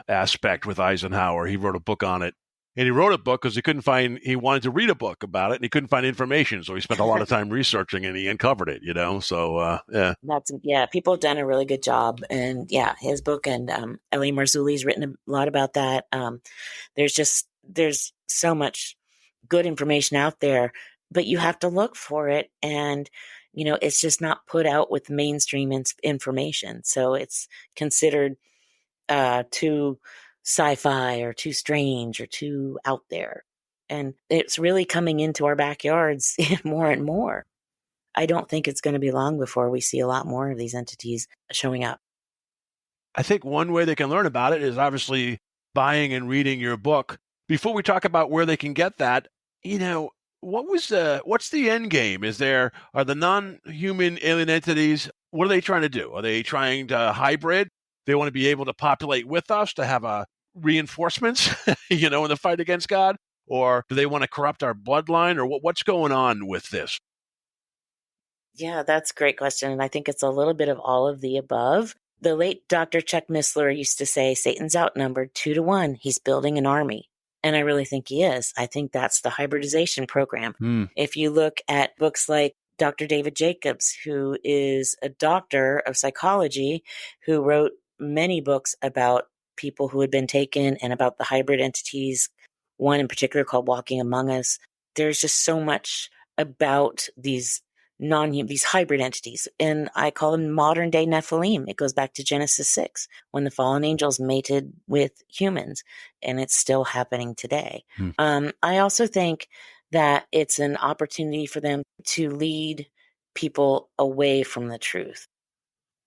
aspect with Eisenhower. He wrote a book on it. And he wrote a book because he wanted to read a book about it and he couldn't find information. So he spent a lot of time researching and he uncovered it, So, yeah. People have done a really good job. And yeah, his book and L.A. Marzulli's written a lot about that. There's so much good information out there, but you have to look for it. And, it's just not put out with mainstream information. So it's considered too sci-fi or too strange or too out there. And it's really coming into our backyards more and more. I don't think it's going to be long before we see a lot more of these entities showing up. I think one way they can learn about it is obviously buying and reading your book. Before we talk about where they can get that, what's the end game? Are the non-human alien entities, what are they trying to do? Are they trying to hybrid? They want to be able to populate with us to have reinforcements, in the fight against God? Or do they want to corrupt our bloodline? Or what's going on with this? Yeah, that's a great question. And I think it's a little bit of all of the above. The late Dr. Chuck Missler used to say, Satan's outnumbered 2-1. He's building an army. And I really think he is. I think that's the hybridization program. If you look at books like Dr. David Jacobs, who is a doctor of psychology, who wrote many books about people who had been taken and about the hybrid entities, one in particular called Walking Among Us. There's just so much about these hybrid entities. And I call them modern day Nephilim. It goes back to Genesis 6 when the fallen angels mated with humans, and it's still happening today. I also think that it's an opportunity for them to lead people away from the truth.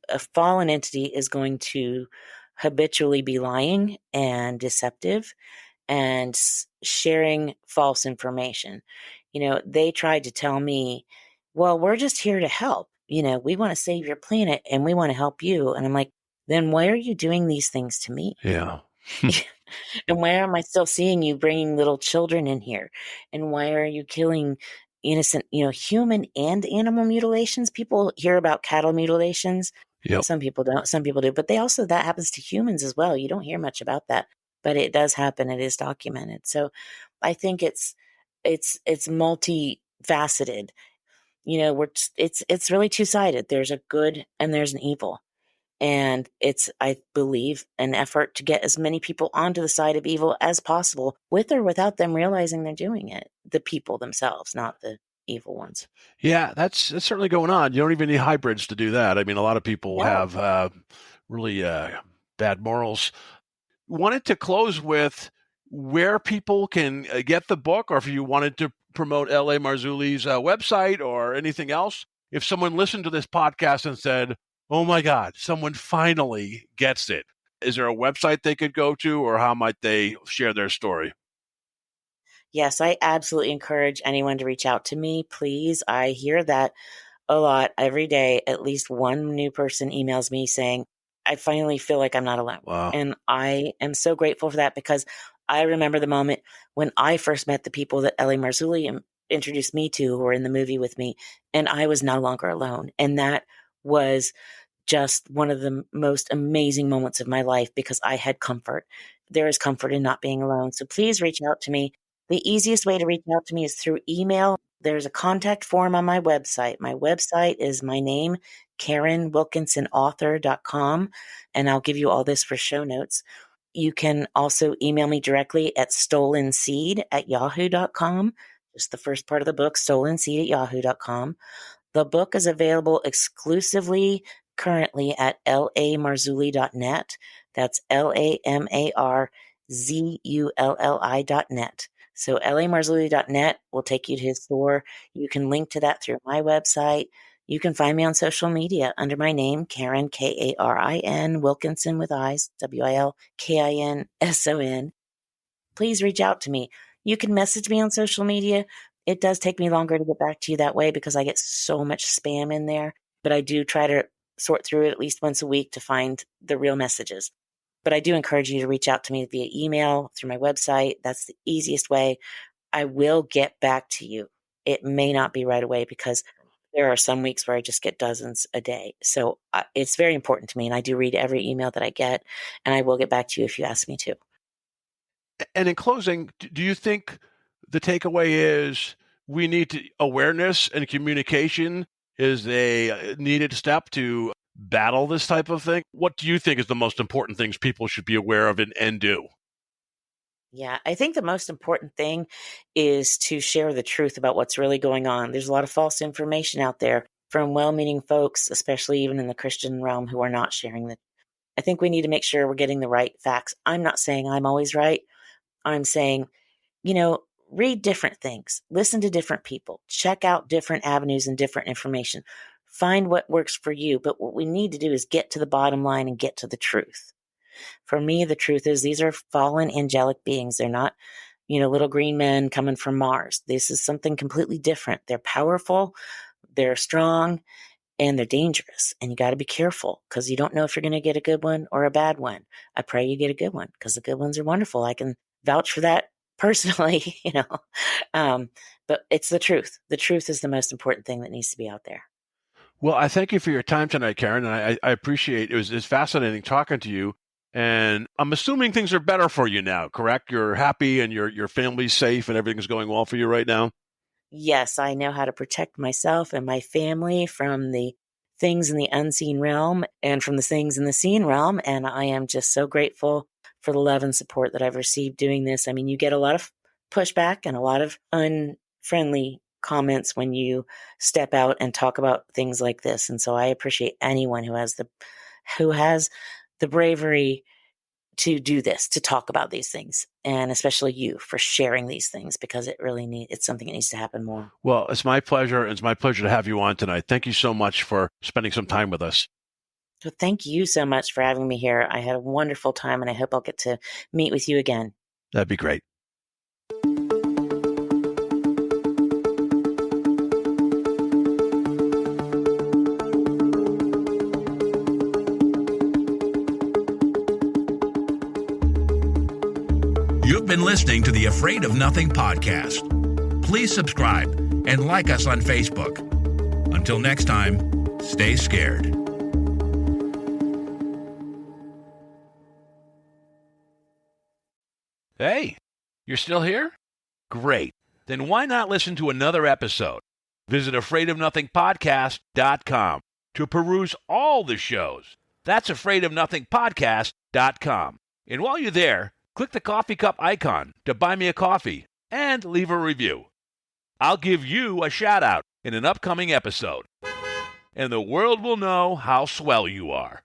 A fallen entity is going to habitually be lying and deceptive and sharing false information. They tried to tell me, well, we're just here to help. We want to save your planet and we want to help you. And I'm like, then why are you doing these things to me? Yeah. And why am I still seeing you bringing little children in here? And why are you killing innocent, human and animal mutilations? People hear about cattle mutilations. Yep. Some people don't, some people do, but that happens to humans as well. You don't hear much about that, but it does happen. It is documented. So I think it's multifaceted. It's really two-sided. There's a good and there's an evil. And it's, I believe, an effort to get as many people onto the side of evil as possible, with or without them realizing they're doing it. The people themselves, not the evil ones. Yeah, that's certainly going on. You don't even need hybrids to do that. I mean, a lot of people have really bad morals. Wanted to close with where people can get the book, or if you wanted to promote L.A. Marzulli's website or anything else. If someone listened to this podcast and said, oh my God, someone finally gets it, is there a website they could go to, or how might they share their story? Yes, I absolutely encourage anyone to reach out to me, please. I hear that a lot every day. At least one new person emails me saying, I finally feel like I'm not alone. Wow. And I am so grateful for that, because I remember the moment when I first met the people that L.A. Marzulli introduced me to, who were in the movie with me, and I was no longer alone. And that was just one of the most amazing moments of my life, because I had comfort. There is comfort in not being alone. So please reach out to me. The easiest way to reach out to me is through email. There's a contact form on my website. My website is my name, KarinWilkinsonAuthor.com, and I'll give you all this for show notes. You can also email me directly at stolenseed@yahoo.com. Just the first part of the book, stolenseed@yahoo.com. The book is available exclusively currently at lamarzulli.net. That's LAMARZULLI.net. So lamarzulli.net will take you to his store. You can link to that through my website. You can find me on social media under my name, Karin, Karin, Wilkinson with eyes, WILKINSON. Please reach out to me. You can message me on social media. It does take me longer to get back to you that way because I get so much spam in there, but I do try to sort through it at least once a week to find the real messages. But I do encourage you to reach out to me via email, through my website. That's the easiest way. I will get back to you. It may not be right away because there are some weeks where I just get dozens a day. So it's very important to me, and I do read every email that I get, and I will get back to you if you ask me to. And in closing, do you think the takeaway is we need awareness and communication is a needed step to battle this type of thing? What do you think is the most important things people should be aware of and do? Yeah, I think the most important thing is to share the truth about what's really going on. There's a lot of false information out there from well-meaning folks, especially even in the Christian realm, who are not sharing the. I think we need to make sure we're getting the right facts. I'm not saying I'm always right. I'm saying, read different things, listen to different people, check out different avenues and different information, find what works for you. But what we need to do is get to the bottom line and get to the truth. For me, the truth is these are fallen angelic beings. They're not, little green men coming from Mars. This is something completely different. They're powerful, they're strong, and they're dangerous. And you got to be careful because you don't know if you're going to get a good one or a bad one. I pray you get a good one because the good ones are wonderful. I can vouch for that personally, but it's the truth. The truth is the most important thing that needs to be out there. Well, I thank you for your time tonight, Karin, and I appreciate it. It's fascinating talking to you. And I'm assuming things are better for you now, correct? You're happy and your family's safe and everything's going well for you right now? Yes, I know how to protect myself and my family from the things in the unseen realm and from the things in the seen realm. And I am just so grateful for the love and support that I've received doing this. I mean, you get a lot of pushback and a lot of unfriendly comments when you step out and talk about things like this. And so I appreciate anyone who has the bravery to do this, to talk about these things, and especially you for sharing these things because it's something that needs to happen more. Well, it's my pleasure. And it's my pleasure to have you on tonight. Thank you so much for spending some time with us. So thank you so much for having me here. I had a wonderful time and I hope I'll get to meet with you again. That'd be great. You've been listening to the Afraid of Nothing podcast. Please subscribe and like us on Facebook. Until next time, stay scared. Hey, you're still here? Great. Then why not listen to another episode? Visit afraidofnothingpodcast.com to peruse all the shows. That's afraidofnothingpodcast.com. And while you're there, click the coffee cup icon to buy me a coffee and leave a review. I'll give you a shout out in an upcoming episode. And the world will know how swell you are.